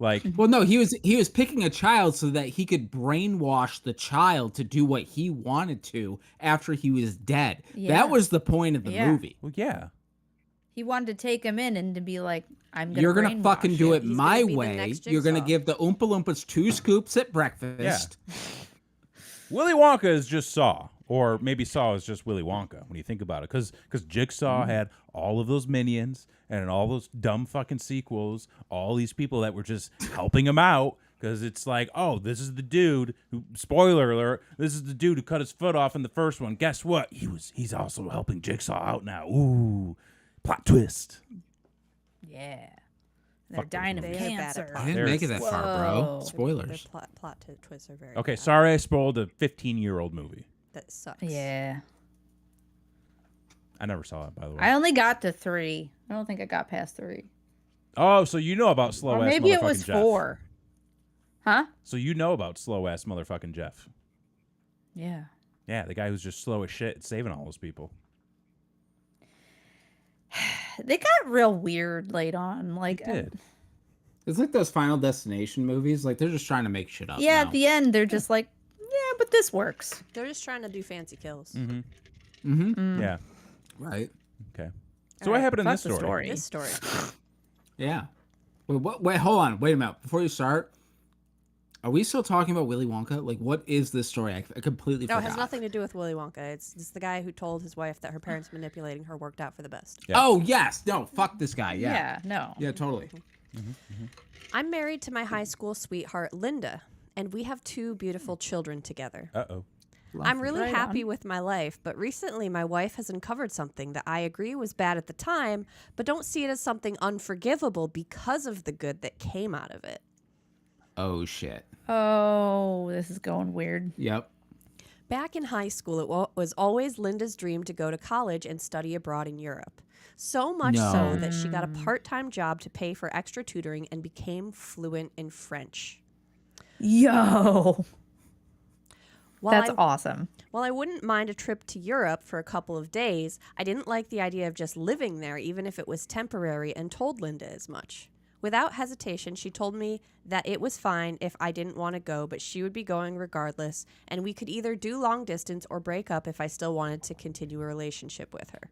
[SPEAKER 1] Like,
[SPEAKER 4] Well, no, he was picking a child so that he could brainwash the child to do what he wanted to after he was dead.
[SPEAKER 2] Yeah.
[SPEAKER 4] That was the point of the
[SPEAKER 2] Yeah.
[SPEAKER 4] movie.
[SPEAKER 1] well, yeah.
[SPEAKER 2] He wanted to take him in and to be like, I'm gonna
[SPEAKER 4] You're gonna
[SPEAKER 2] brainwash
[SPEAKER 4] fucking do
[SPEAKER 2] you.
[SPEAKER 4] it
[SPEAKER 3] He's
[SPEAKER 4] my
[SPEAKER 3] gonna be the
[SPEAKER 4] way.
[SPEAKER 3] next
[SPEAKER 4] You're gonna
[SPEAKER 3] Jigsaw.
[SPEAKER 4] give the Oompa Loompas 2 scoops at breakfast.
[SPEAKER 1] Willy Wonka is just Saw, or maybe Saw is just Willy Wonka when you think about it, because Jigsaw had all of those minions and all those dumb fucking sequels, all these people that were just helping him out. Because it's like, oh, this is the dude who, spoiler alert, this is the dude who cut his foot off in the first one. Guess what? He's also helping Jigsaw out now. Ooh, plot twist.
[SPEAKER 2] Yeah. They're
[SPEAKER 1] Fuck
[SPEAKER 2] dying of
[SPEAKER 3] those movies. They're bad at
[SPEAKER 2] cancer.
[SPEAKER 3] plot.
[SPEAKER 4] I didn't make it that far, bro.
[SPEAKER 2] Whoa.
[SPEAKER 3] Their
[SPEAKER 4] Spoilers.
[SPEAKER 3] plot twists are very
[SPEAKER 1] Okay,
[SPEAKER 3] bad.
[SPEAKER 1] sorry I spoiled a 15-year-old movie.
[SPEAKER 3] That sucks.
[SPEAKER 2] Yeah.
[SPEAKER 1] I never saw it, by the way.
[SPEAKER 2] I only got to 3. I don't think I got past 3.
[SPEAKER 1] Oh, so you know about slow
[SPEAKER 2] Or
[SPEAKER 1] ass
[SPEAKER 2] maybe it
[SPEAKER 1] motherfucking
[SPEAKER 2] was
[SPEAKER 1] Jeff.
[SPEAKER 2] 4. Huh?
[SPEAKER 1] So you know about slow ass motherfucking Jeff.
[SPEAKER 2] Yeah.
[SPEAKER 1] Yeah, the guy who's just slow as shit at saving all those people.
[SPEAKER 2] They got real weird late on. Like,
[SPEAKER 1] He did.
[SPEAKER 4] It's like those Final Destination movies. Like, they're just trying to make shit up.
[SPEAKER 2] yeah,
[SPEAKER 4] now.
[SPEAKER 2] at the end, they're just like, yeah, but this works.
[SPEAKER 3] They're just trying to do fancy kills.
[SPEAKER 1] Yeah.
[SPEAKER 4] Right.
[SPEAKER 1] Okay. So
[SPEAKER 2] All
[SPEAKER 1] what
[SPEAKER 2] right,
[SPEAKER 1] happened in
[SPEAKER 2] fuck
[SPEAKER 1] this
[SPEAKER 2] the
[SPEAKER 1] story?
[SPEAKER 3] This story.
[SPEAKER 4] Yeah. Wait, hold on. Wait a minute. Before you start, are we still talking about Willy Wonka? Like, what is this story? I completely
[SPEAKER 3] No, it
[SPEAKER 4] forgot.
[SPEAKER 3] has nothing to do with Willy Wonka. It's the guy who told his wife that her parents manipulating her worked out for the best.
[SPEAKER 1] Yeah.
[SPEAKER 4] Oh, yes. No, fuck this guy. Yeah.
[SPEAKER 2] Yeah, no.
[SPEAKER 4] Yeah, totally.
[SPEAKER 3] I'm married to my high school sweetheart, Linda, and we have 2 beautiful children together.
[SPEAKER 1] Uh-oh.
[SPEAKER 3] I'm really
[SPEAKER 2] Right
[SPEAKER 3] happy
[SPEAKER 2] on.
[SPEAKER 3] with my life, but recently my wife has uncovered something that I agree was bad at the time, but don't see it as something unforgivable because of the good that came out of it.
[SPEAKER 4] Oh, shit.
[SPEAKER 2] Oh, this is going weird.
[SPEAKER 4] Yep.
[SPEAKER 3] Back in high school, it was always Linda's dream to go to college and study abroad in Europe. So much so that she got a part-time job to pay for extra tutoring and became fluent in French.
[SPEAKER 2] Yo.
[SPEAKER 3] While
[SPEAKER 2] That's
[SPEAKER 3] I-
[SPEAKER 2] awesome.
[SPEAKER 3] While I wouldn't mind a trip to Europe for a couple of days, I didn't like the idea of just living there, even if it was temporary, and told Linda as much. Without hesitation, she told me that it was fine if I didn't want to go, but she would be going regardless, and we could either do long distance or break up if I still wanted to continue a relationship with her.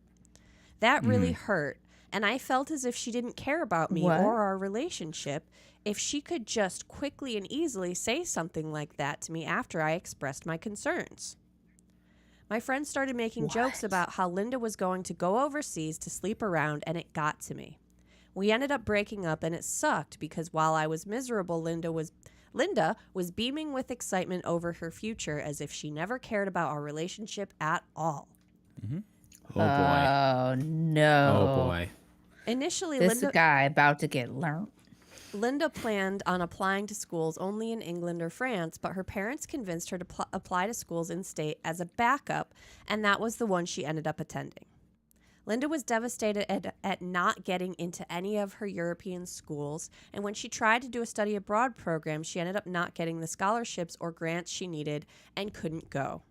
[SPEAKER 3] That really hurt, and I felt as if she didn't care about me
[SPEAKER 2] What?
[SPEAKER 3] or our relationship if she could just quickly and easily say something like that to me after I expressed my concerns. My friends started making jokes
[SPEAKER 2] What?
[SPEAKER 3] about how Linda was going to go overseas to sleep around, and it got to me. We ended up breaking up, and it sucked because while I was miserable, Linda was beaming with excitement over her future as if she never cared about our relationship at all.
[SPEAKER 4] Oh, boy.
[SPEAKER 2] Oh, no.
[SPEAKER 4] Oh, boy.
[SPEAKER 3] Initially,
[SPEAKER 2] This guy about to get learned.
[SPEAKER 3] Linda planned on applying to schools only in England or France, but her parents convinced her to apply to schools in state as a backup, and that was the one she ended up attending. Linda was devastated at not getting into any of her European schools, and when she tried to do a study abroad program, she ended up not getting the scholarships or grants she needed and couldn't go.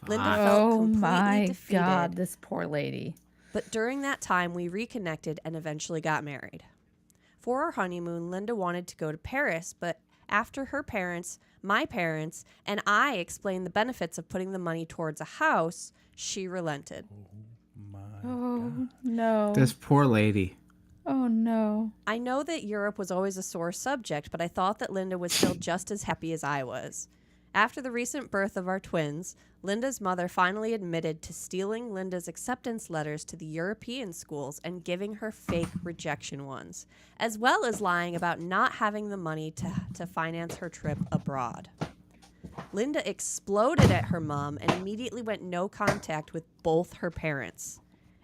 [SPEAKER 3] Linda felt
[SPEAKER 2] Oh
[SPEAKER 3] completely
[SPEAKER 2] my
[SPEAKER 3] defeated,
[SPEAKER 2] God, this poor lady.
[SPEAKER 3] but during that time, we reconnected and eventually got married. For our honeymoon, Linda wanted to go to Paris, but after her parents, my parents, and I explained the benefits of putting the money towards a house, she relented.
[SPEAKER 2] Oh, no.
[SPEAKER 4] This poor lady.
[SPEAKER 2] Oh, no.
[SPEAKER 3] I know that Europe was always a sore subject, but I thought that Linda was still just as happy as I was. After the recent birth of our twins, Linda's mother finally admitted to stealing Linda's acceptance letters to the European schools and giving her fake rejection ones, as well as lying about not having the money to finance her trip abroad. Linda exploded at her mom and immediately went no contact with both her parents.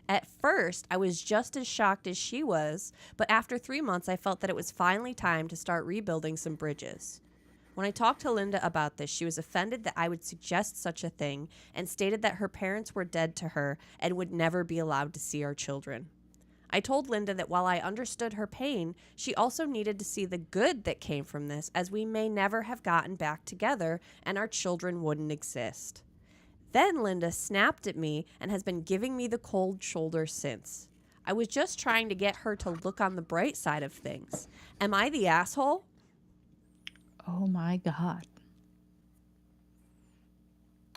[SPEAKER 3] At first, I was just as shocked as she was, but after 3 months, I felt that it was finally time to start rebuilding some bridges. When I talked to Linda about this, she was offended that I would suggest such a thing and stated that her parents were dead to her and would never be allowed to see our children. I told Linda that while I understood her pain, she also needed to see the good that came from this, as we may never have gotten back together and our children wouldn't exist. Then Linda snapped at me and has been giving me the cold shoulder since. I was just trying to get her to look on the bright side of things. Am I the asshole?
[SPEAKER 2] Oh my God.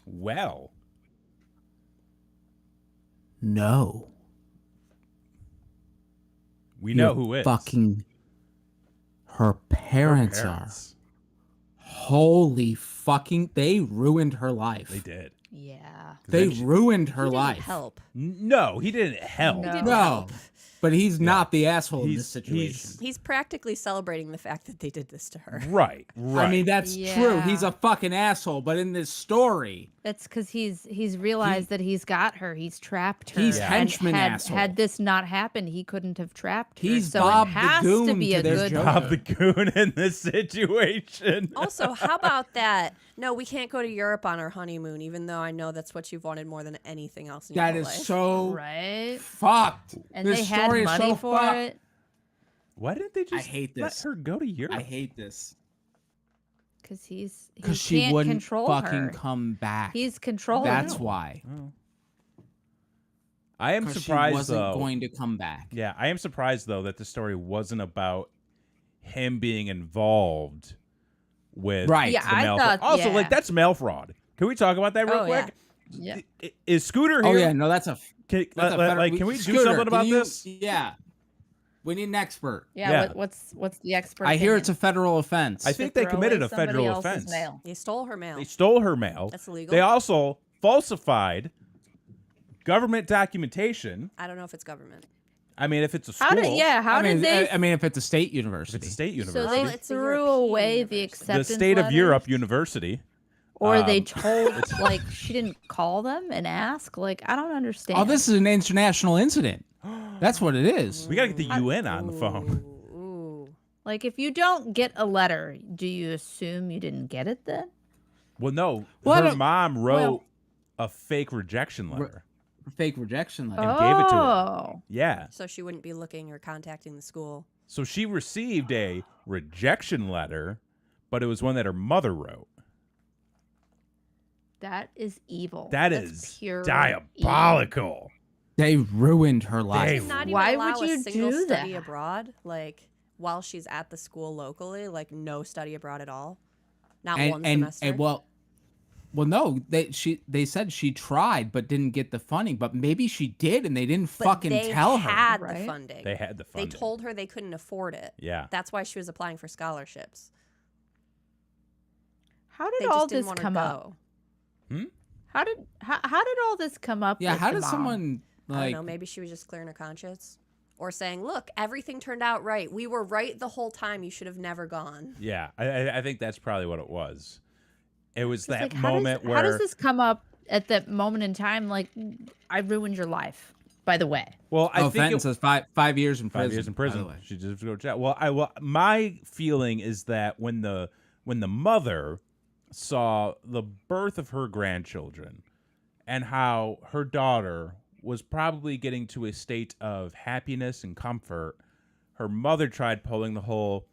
[SPEAKER 1] Well,
[SPEAKER 4] No.
[SPEAKER 1] we know
[SPEAKER 4] You're
[SPEAKER 1] who is.
[SPEAKER 4] Fucking. Her
[SPEAKER 1] Her
[SPEAKER 4] parents are.
[SPEAKER 1] parents.
[SPEAKER 4] Holy fucking. They ruined her life.
[SPEAKER 1] They did.
[SPEAKER 2] Yeah.
[SPEAKER 4] They
[SPEAKER 1] Then she-
[SPEAKER 4] ruined her
[SPEAKER 3] He didn't
[SPEAKER 4] life.
[SPEAKER 3] help.
[SPEAKER 1] No, he didn't help.
[SPEAKER 2] No.
[SPEAKER 3] Didn't
[SPEAKER 4] No.
[SPEAKER 3] help.
[SPEAKER 4] But he's not the asshole in
[SPEAKER 1] He's-
[SPEAKER 4] this situation.
[SPEAKER 3] He's practically celebrating the fact that they did this to her.
[SPEAKER 1] Right, right.
[SPEAKER 4] I mean, that's true.
[SPEAKER 2] Yeah.
[SPEAKER 4] He's a fucking asshole. But in this story,
[SPEAKER 2] That's because he's realized that he's got her. He's trapped her.
[SPEAKER 4] He's
[SPEAKER 2] and
[SPEAKER 4] henchman
[SPEAKER 2] had,
[SPEAKER 4] asshole.
[SPEAKER 2] Had this not happened, he couldn't have trapped her.
[SPEAKER 4] He's
[SPEAKER 2] so
[SPEAKER 4] Bob
[SPEAKER 2] it
[SPEAKER 4] the
[SPEAKER 2] has to
[SPEAKER 4] Goon
[SPEAKER 2] be
[SPEAKER 4] to
[SPEAKER 2] a
[SPEAKER 4] their
[SPEAKER 2] good
[SPEAKER 4] Joker.
[SPEAKER 1] Bob the Goon in this situation.
[SPEAKER 3] Also, how about that? No, we can't go to Europe on our honeymoon, even though I know that's what you've wanted more than anything else in your
[SPEAKER 4] that
[SPEAKER 3] whole
[SPEAKER 4] is
[SPEAKER 3] life.
[SPEAKER 4] so
[SPEAKER 2] right.
[SPEAKER 4] fucked.
[SPEAKER 2] And
[SPEAKER 4] this
[SPEAKER 2] they had
[SPEAKER 4] story is
[SPEAKER 2] money
[SPEAKER 4] so
[SPEAKER 2] for
[SPEAKER 4] fucked.
[SPEAKER 2] it
[SPEAKER 1] Why didn't they just
[SPEAKER 4] I hate
[SPEAKER 1] let
[SPEAKER 4] this.
[SPEAKER 1] her go to Europe?
[SPEAKER 4] I hate this.
[SPEAKER 2] because he
[SPEAKER 4] Because she
[SPEAKER 2] can't
[SPEAKER 4] wouldn't
[SPEAKER 2] control
[SPEAKER 4] fucking
[SPEAKER 2] her.
[SPEAKER 4] come back.
[SPEAKER 2] He's controlling.
[SPEAKER 4] That's
[SPEAKER 2] her.
[SPEAKER 4] why.
[SPEAKER 1] Oh. I am
[SPEAKER 4] 'Cause
[SPEAKER 1] surprised
[SPEAKER 4] she wasn't
[SPEAKER 1] though.
[SPEAKER 4] going to come back.
[SPEAKER 1] Yeah, I am surprised though that the story wasn't about him being involved with
[SPEAKER 4] Right.
[SPEAKER 2] Yeah,
[SPEAKER 1] the
[SPEAKER 2] I
[SPEAKER 1] mail
[SPEAKER 2] thought.
[SPEAKER 1] fraud. Also,
[SPEAKER 2] yeah.
[SPEAKER 1] like that's mail fraud. Can we talk about that real
[SPEAKER 3] Oh,
[SPEAKER 1] quick?
[SPEAKER 2] Yeah.
[SPEAKER 1] Is Scooter here?
[SPEAKER 4] Oh yeah, no, that's a.
[SPEAKER 1] Can,
[SPEAKER 4] That's a
[SPEAKER 1] like,
[SPEAKER 4] federal-
[SPEAKER 1] can we do
[SPEAKER 4] Scooter,
[SPEAKER 1] something about
[SPEAKER 4] can you-
[SPEAKER 1] this?
[SPEAKER 4] Yeah. We need an expert.
[SPEAKER 2] Yeah.
[SPEAKER 1] Yeah.
[SPEAKER 2] What's the expert?
[SPEAKER 4] I hear
[SPEAKER 2] opinion?
[SPEAKER 4] it's a federal offense.
[SPEAKER 1] I think
[SPEAKER 2] To
[SPEAKER 1] they
[SPEAKER 2] throw
[SPEAKER 1] committed
[SPEAKER 2] away
[SPEAKER 1] a
[SPEAKER 2] somebody
[SPEAKER 1] federal
[SPEAKER 2] else's
[SPEAKER 1] offense.
[SPEAKER 2] mail.
[SPEAKER 3] They stole her mail.
[SPEAKER 1] They stole her mail.
[SPEAKER 3] That's illegal.
[SPEAKER 1] They also falsified government documentation.
[SPEAKER 3] I don't know if it's government.
[SPEAKER 1] I mean, if it's a school,
[SPEAKER 2] How did? Yeah. How
[SPEAKER 4] I mean,
[SPEAKER 2] did they?
[SPEAKER 4] I mean, if it's a state
[SPEAKER 1] if
[SPEAKER 4] university.
[SPEAKER 1] it's a state
[SPEAKER 2] so
[SPEAKER 1] university,
[SPEAKER 2] they
[SPEAKER 3] Well, it's a
[SPEAKER 2] threw
[SPEAKER 3] European
[SPEAKER 2] away the
[SPEAKER 3] university.
[SPEAKER 2] acceptance.
[SPEAKER 1] the state of
[SPEAKER 2] letters?
[SPEAKER 1] Europe university.
[SPEAKER 2] Or they
[SPEAKER 1] Um,
[SPEAKER 2] told like she didn't call them and ask. Like I don't understand.
[SPEAKER 4] Oh, this is an international incident. That's what it is.
[SPEAKER 1] We gotta get the UN on the phone.
[SPEAKER 3] Ooh.
[SPEAKER 2] Like if you don't get a letter, do you assume you didn't get it then?
[SPEAKER 1] Well, no,
[SPEAKER 4] Well, I
[SPEAKER 1] her
[SPEAKER 4] don't-
[SPEAKER 1] mom wrote
[SPEAKER 4] well-
[SPEAKER 1] a fake rejection letter.
[SPEAKER 4] Fake rejection letter.
[SPEAKER 1] And gave it to her.
[SPEAKER 2] Oh.
[SPEAKER 1] Yeah,
[SPEAKER 3] So she wouldn't be looking or contacting the school.
[SPEAKER 1] so she received a rejection letter, but it was one that her mother wrote.
[SPEAKER 2] That is evil.
[SPEAKER 1] That
[SPEAKER 2] That's
[SPEAKER 1] is
[SPEAKER 2] pure
[SPEAKER 1] diabolical.
[SPEAKER 4] They ruined her life.
[SPEAKER 1] They-
[SPEAKER 3] Did not even
[SPEAKER 2] Why
[SPEAKER 3] allow
[SPEAKER 2] would
[SPEAKER 3] a
[SPEAKER 2] you
[SPEAKER 3] single
[SPEAKER 2] do
[SPEAKER 3] study
[SPEAKER 2] that?
[SPEAKER 3] abroad, like while she's at the school locally, like no study abroad at all, not
[SPEAKER 4] and,
[SPEAKER 3] one
[SPEAKER 4] and,
[SPEAKER 3] semester.
[SPEAKER 4] and well, no. They said she tried but didn't get the funding. But maybe she did, and they didn't
[SPEAKER 3] But
[SPEAKER 4] fucking
[SPEAKER 3] they
[SPEAKER 4] tell her.
[SPEAKER 3] had the
[SPEAKER 2] Right?
[SPEAKER 3] funding.
[SPEAKER 1] They had the
[SPEAKER 3] They
[SPEAKER 1] funding.
[SPEAKER 3] told her they couldn't afford it.
[SPEAKER 1] Yeah.
[SPEAKER 3] That's why she was applying for scholarships.
[SPEAKER 2] How
[SPEAKER 3] They
[SPEAKER 2] did
[SPEAKER 3] just
[SPEAKER 2] all
[SPEAKER 3] didn't
[SPEAKER 2] this
[SPEAKER 3] want her
[SPEAKER 2] come
[SPEAKER 3] to
[SPEAKER 2] up?
[SPEAKER 3] go.
[SPEAKER 2] How did all this come up?
[SPEAKER 4] Yeah,
[SPEAKER 2] with
[SPEAKER 4] how
[SPEAKER 2] the
[SPEAKER 4] does
[SPEAKER 2] mom?
[SPEAKER 4] someone
[SPEAKER 3] I don't
[SPEAKER 4] like?
[SPEAKER 3] know. Maybe she was just clearing her conscience, or saying, "Look, everything turned out right. We were right the whole time. You should have never gone."
[SPEAKER 1] Yeah, I think that's probably what it was. It was
[SPEAKER 2] It's
[SPEAKER 1] that
[SPEAKER 2] like,
[SPEAKER 1] moment where
[SPEAKER 2] how does this come up at that moment in time? Like, I ruined your life. By the way,
[SPEAKER 1] well, I
[SPEAKER 4] Oh,
[SPEAKER 1] think
[SPEAKER 4] Fenton
[SPEAKER 1] it,
[SPEAKER 4] says 5 years in prison.
[SPEAKER 1] 5 years in
[SPEAKER 4] by
[SPEAKER 1] prison.
[SPEAKER 4] the way.
[SPEAKER 1] She deserves to go to jail. Well, my feeling is that when the mother saw the birth of her grandchildren and how her daughter was probably getting to a state of happiness and comfort, her mother tried pulling the whole,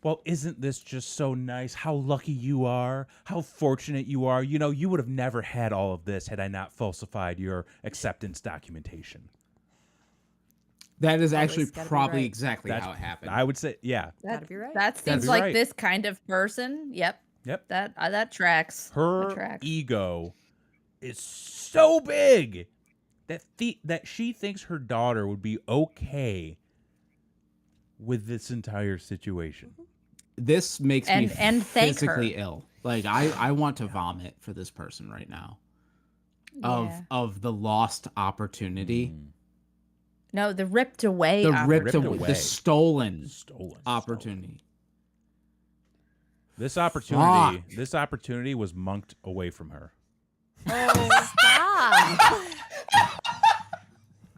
[SPEAKER 1] well, isn't this just so nice? How lucky you are. How fortunate you are. You know, you would have never had all of this had I not falsified your acceptance documentation.
[SPEAKER 4] That is
[SPEAKER 3] Always
[SPEAKER 4] actually
[SPEAKER 3] gotta be
[SPEAKER 4] probably
[SPEAKER 3] right.
[SPEAKER 4] exactly
[SPEAKER 1] That's-
[SPEAKER 4] how it happened.
[SPEAKER 1] I would say, yeah.
[SPEAKER 3] Gotta be right.
[SPEAKER 2] that
[SPEAKER 1] Gotta
[SPEAKER 2] seems
[SPEAKER 1] be
[SPEAKER 2] like
[SPEAKER 1] right.
[SPEAKER 2] this kind of person. Yep.
[SPEAKER 1] Yep.
[SPEAKER 2] That tracks. That
[SPEAKER 1] Her
[SPEAKER 2] tracks.
[SPEAKER 1] ego is so big that she thinks her daughter would be okay with this entire situation.
[SPEAKER 4] This makes me
[SPEAKER 2] And thank
[SPEAKER 4] physically
[SPEAKER 2] her.
[SPEAKER 4] ill. Like I want to vomit for this person right now.
[SPEAKER 2] Yeah.
[SPEAKER 4] Of the lost opportunity,
[SPEAKER 2] No, the ripped away.
[SPEAKER 4] the
[SPEAKER 2] opportunity.
[SPEAKER 4] ripped
[SPEAKER 1] Ripped
[SPEAKER 4] away,
[SPEAKER 1] away.
[SPEAKER 4] the stolen
[SPEAKER 1] Stolen.
[SPEAKER 4] opportunity.
[SPEAKER 1] This opportunity was monked away from her.
[SPEAKER 3] Oh, stop.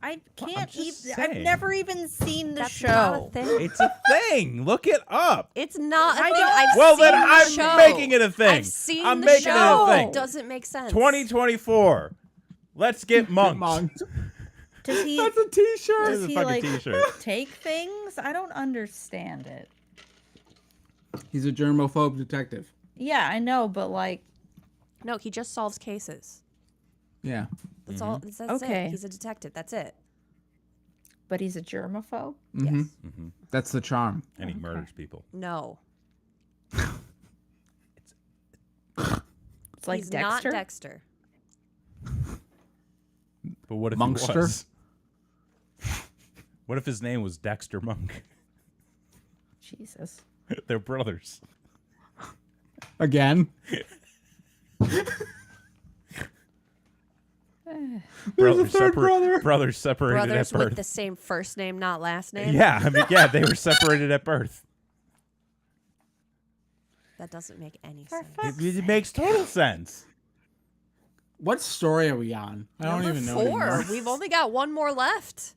[SPEAKER 2] I can't
[SPEAKER 1] just
[SPEAKER 2] even. I've
[SPEAKER 1] saying.
[SPEAKER 2] never even seen the
[SPEAKER 3] That's
[SPEAKER 2] show.
[SPEAKER 3] not a thing.
[SPEAKER 1] It's a thing. Look it up.
[SPEAKER 3] It's not a
[SPEAKER 2] I
[SPEAKER 3] thing.
[SPEAKER 2] don't-
[SPEAKER 3] I've
[SPEAKER 1] Well,
[SPEAKER 3] seen
[SPEAKER 1] then
[SPEAKER 3] the
[SPEAKER 1] I'm
[SPEAKER 3] show.
[SPEAKER 1] making it a thing.
[SPEAKER 3] I've seen
[SPEAKER 1] I'm
[SPEAKER 3] the
[SPEAKER 1] making
[SPEAKER 3] show.
[SPEAKER 1] it a thing.
[SPEAKER 3] It doesn't make sense.
[SPEAKER 1] 2024. Let's get monked.
[SPEAKER 2] Does he?
[SPEAKER 4] That's a T-shirt.
[SPEAKER 1] This
[SPEAKER 2] Does
[SPEAKER 1] is a
[SPEAKER 2] he
[SPEAKER 1] fucking
[SPEAKER 2] like
[SPEAKER 1] t-shirt.
[SPEAKER 2] take things? I don't understand it.
[SPEAKER 4] He's a germaphobe detective.
[SPEAKER 2] Yeah, I know, but like,
[SPEAKER 3] No, he just solves cases.
[SPEAKER 4] Yeah.
[SPEAKER 3] That's all. That's
[SPEAKER 2] Okay.
[SPEAKER 3] it. He's a detective. That's it.
[SPEAKER 2] but he's a germaphobe.
[SPEAKER 4] Mm-hmm.
[SPEAKER 3] Yes.
[SPEAKER 4] That's the charm.
[SPEAKER 1] And he murders people.
[SPEAKER 3] No.
[SPEAKER 2] It's like
[SPEAKER 3] He's
[SPEAKER 2] Dexter.
[SPEAKER 3] not Dexter.
[SPEAKER 1] But what if
[SPEAKER 4] Monkster?
[SPEAKER 1] he was? What if his name was Dexter Monk?
[SPEAKER 2] Jesus.
[SPEAKER 1] They're brothers.
[SPEAKER 4] Again.
[SPEAKER 1] Brothers,
[SPEAKER 4] third brother.
[SPEAKER 1] brothers separated
[SPEAKER 3] Brothers
[SPEAKER 1] at birth.
[SPEAKER 3] with the same first name, not last name.
[SPEAKER 1] Yeah, I mean, yeah, they were separated at birth.
[SPEAKER 3] That doesn't make any
[SPEAKER 2] For
[SPEAKER 3] sense.
[SPEAKER 2] fuck's
[SPEAKER 1] It makes total sense.
[SPEAKER 4] What story are we on? I don't
[SPEAKER 3] Number
[SPEAKER 4] even know
[SPEAKER 3] 4.
[SPEAKER 4] anymore.
[SPEAKER 3] We've only got one more left.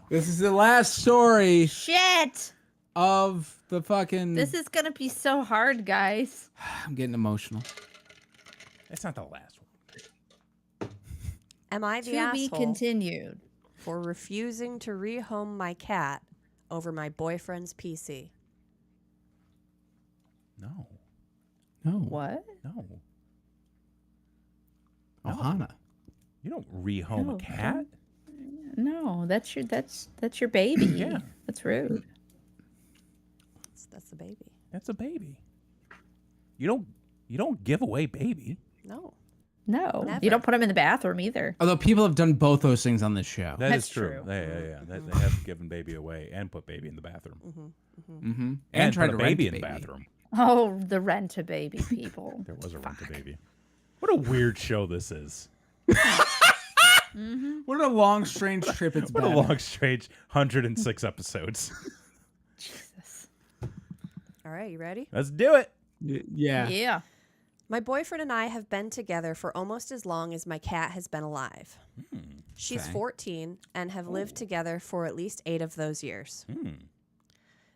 [SPEAKER 4] This is the last story
[SPEAKER 2] Shit!
[SPEAKER 4] of the fucking...
[SPEAKER 2] This is gonna be so hard, guys.
[SPEAKER 4] I'm getting emotional.
[SPEAKER 1] That's not the last one.
[SPEAKER 3] Am I the
[SPEAKER 2] To be
[SPEAKER 3] asshole
[SPEAKER 2] continued.
[SPEAKER 3] for refusing to rehome my cat over my boyfriend's PC?
[SPEAKER 1] No,
[SPEAKER 4] No.
[SPEAKER 2] What?
[SPEAKER 1] no.
[SPEAKER 4] Ohana.
[SPEAKER 1] You don't rehome
[SPEAKER 2] No,
[SPEAKER 1] a cat.
[SPEAKER 2] No, that's your baby.
[SPEAKER 1] Yeah.
[SPEAKER 2] That's rude.
[SPEAKER 3] That's the baby.
[SPEAKER 1] That's a baby. You don't give away baby.
[SPEAKER 3] No.
[SPEAKER 2] No,
[SPEAKER 3] Never.
[SPEAKER 2] you don't put him in the bathroom either.
[SPEAKER 4] Although people have done both those things on this show.
[SPEAKER 1] That
[SPEAKER 2] That's
[SPEAKER 1] is true.
[SPEAKER 2] true.
[SPEAKER 1] They have given baby away and put baby in the bathroom.
[SPEAKER 4] Mm-hmm.
[SPEAKER 1] And
[SPEAKER 4] tried
[SPEAKER 1] put
[SPEAKER 4] to
[SPEAKER 1] a baby
[SPEAKER 4] rent
[SPEAKER 1] in
[SPEAKER 4] the
[SPEAKER 1] the bathroom.
[SPEAKER 2] Oh, the rent a baby people.
[SPEAKER 1] There was a rent a baby. What a weird show this is.
[SPEAKER 4] What a long, strange trip it's
[SPEAKER 1] What
[SPEAKER 4] been.
[SPEAKER 1] a long, strange 106 episodes.
[SPEAKER 2] Jesus.
[SPEAKER 3] All right, you ready?
[SPEAKER 1] Let's do it.
[SPEAKER 4] Yeah.
[SPEAKER 2] Yeah.
[SPEAKER 3] My boyfriend and I have been together for almost as long as my cat has been alive. She's
[SPEAKER 4] Okay.
[SPEAKER 3] 14 and have lived together for at least 8 of those years.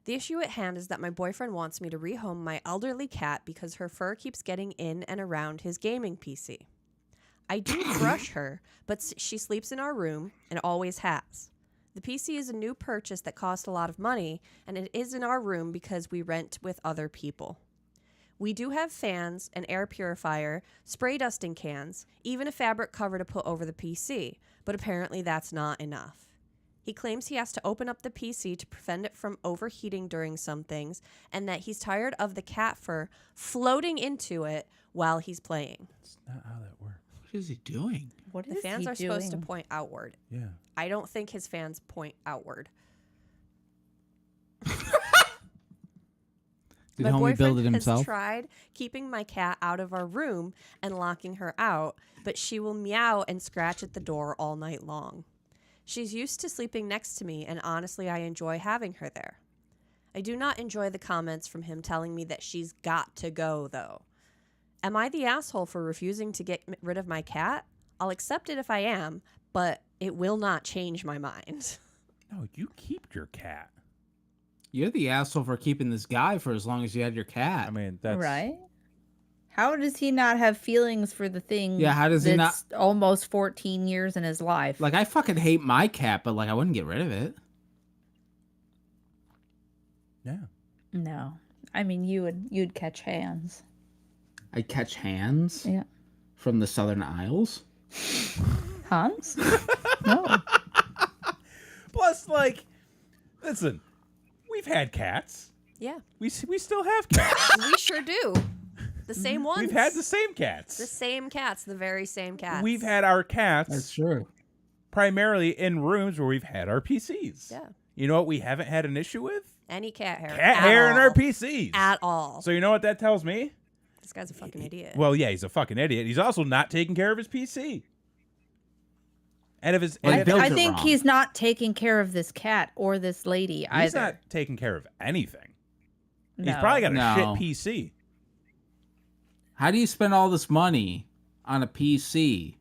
[SPEAKER 3] The issue at hand is that my boyfriend wants me to rehome my elderly cat because her fur keeps getting in and around his gaming PC. I do brush her, but she sleeps in our room and always has. The PC is a new purchase that cost a lot of money, and it is in our room because we rent with other people. We do have fans, an air purifier, spray dusting cans, even a fabric cover to put over the PC, but apparently that's not enough. He claims he has to open up the PC to prevent it from overheating during some things, and that he's tired of the cat fur floating into it while he's playing.
[SPEAKER 1] That's not how that works.
[SPEAKER 4] What is he doing?
[SPEAKER 2] What
[SPEAKER 3] The
[SPEAKER 2] is
[SPEAKER 3] fans
[SPEAKER 2] he
[SPEAKER 3] are
[SPEAKER 2] doing?
[SPEAKER 3] supposed to point outward.
[SPEAKER 1] Yeah.
[SPEAKER 3] I don't think his fans point outward.
[SPEAKER 4] Did
[SPEAKER 3] My
[SPEAKER 4] homie
[SPEAKER 3] boyfriend
[SPEAKER 4] build it
[SPEAKER 3] has
[SPEAKER 4] himself?
[SPEAKER 3] tried keeping my cat out of our room and locking her out, but she will meow and scratch at the door all night long. She's used to sleeping next to me, and honestly, I enjoy having her there. I do not enjoy the comments from him telling me that she's got to go, though. Am I the asshole for refusing to get rid of my cat? I'll accept it if I am, but it will not change my mind.
[SPEAKER 1] No, you keep your cat.
[SPEAKER 4] You're the asshole for keeping this guy for as long as you had your cat.
[SPEAKER 1] I mean, that's
[SPEAKER 2] Right? How does he not have feelings for the thing?
[SPEAKER 4] Yeah, how does he not-
[SPEAKER 2] that's almost 14 years in his life?
[SPEAKER 4] Like, I fucking hate my cat, but, like, I wouldn't get rid of it.
[SPEAKER 1] Yeah.
[SPEAKER 2] No. I mean, you'd catch hands.
[SPEAKER 4] I catch hands
[SPEAKER 2] Yeah.
[SPEAKER 4] from the Southern Isles.
[SPEAKER 2] Hans? No.
[SPEAKER 1] Plus, like, listen, we've had cats.
[SPEAKER 3] Yeah,
[SPEAKER 1] We still have cats.
[SPEAKER 3] we sure do. The same ones.
[SPEAKER 1] We've had the same cats.
[SPEAKER 3] The same cats, the very same cats.
[SPEAKER 1] We've had our cats
[SPEAKER 4] true.
[SPEAKER 1] primarily in rooms where we've had our PCs.
[SPEAKER 3] Yeah.
[SPEAKER 1] You know what we haven't had an issue with?
[SPEAKER 3] Any cat hair.
[SPEAKER 1] Cat
[SPEAKER 3] at
[SPEAKER 1] hair in our
[SPEAKER 3] all.
[SPEAKER 1] PCs.
[SPEAKER 3] At all.
[SPEAKER 1] So you know what that tells me?
[SPEAKER 3] This guy's a fucking idiot.
[SPEAKER 1] Well, yeah, he's a fucking idiot. He's also not taking care of his PC. And if his,
[SPEAKER 4] Well,
[SPEAKER 1] and
[SPEAKER 4] he
[SPEAKER 1] if-
[SPEAKER 4] built
[SPEAKER 2] I
[SPEAKER 4] it
[SPEAKER 2] think
[SPEAKER 4] wrong.
[SPEAKER 2] he's not taking care of this cat or this lady
[SPEAKER 1] he's
[SPEAKER 2] either.
[SPEAKER 1] not taking care of anything. He's probably got a
[SPEAKER 4] No.
[SPEAKER 1] shit PC.
[SPEAKER 4] How do you spend all this money on a PC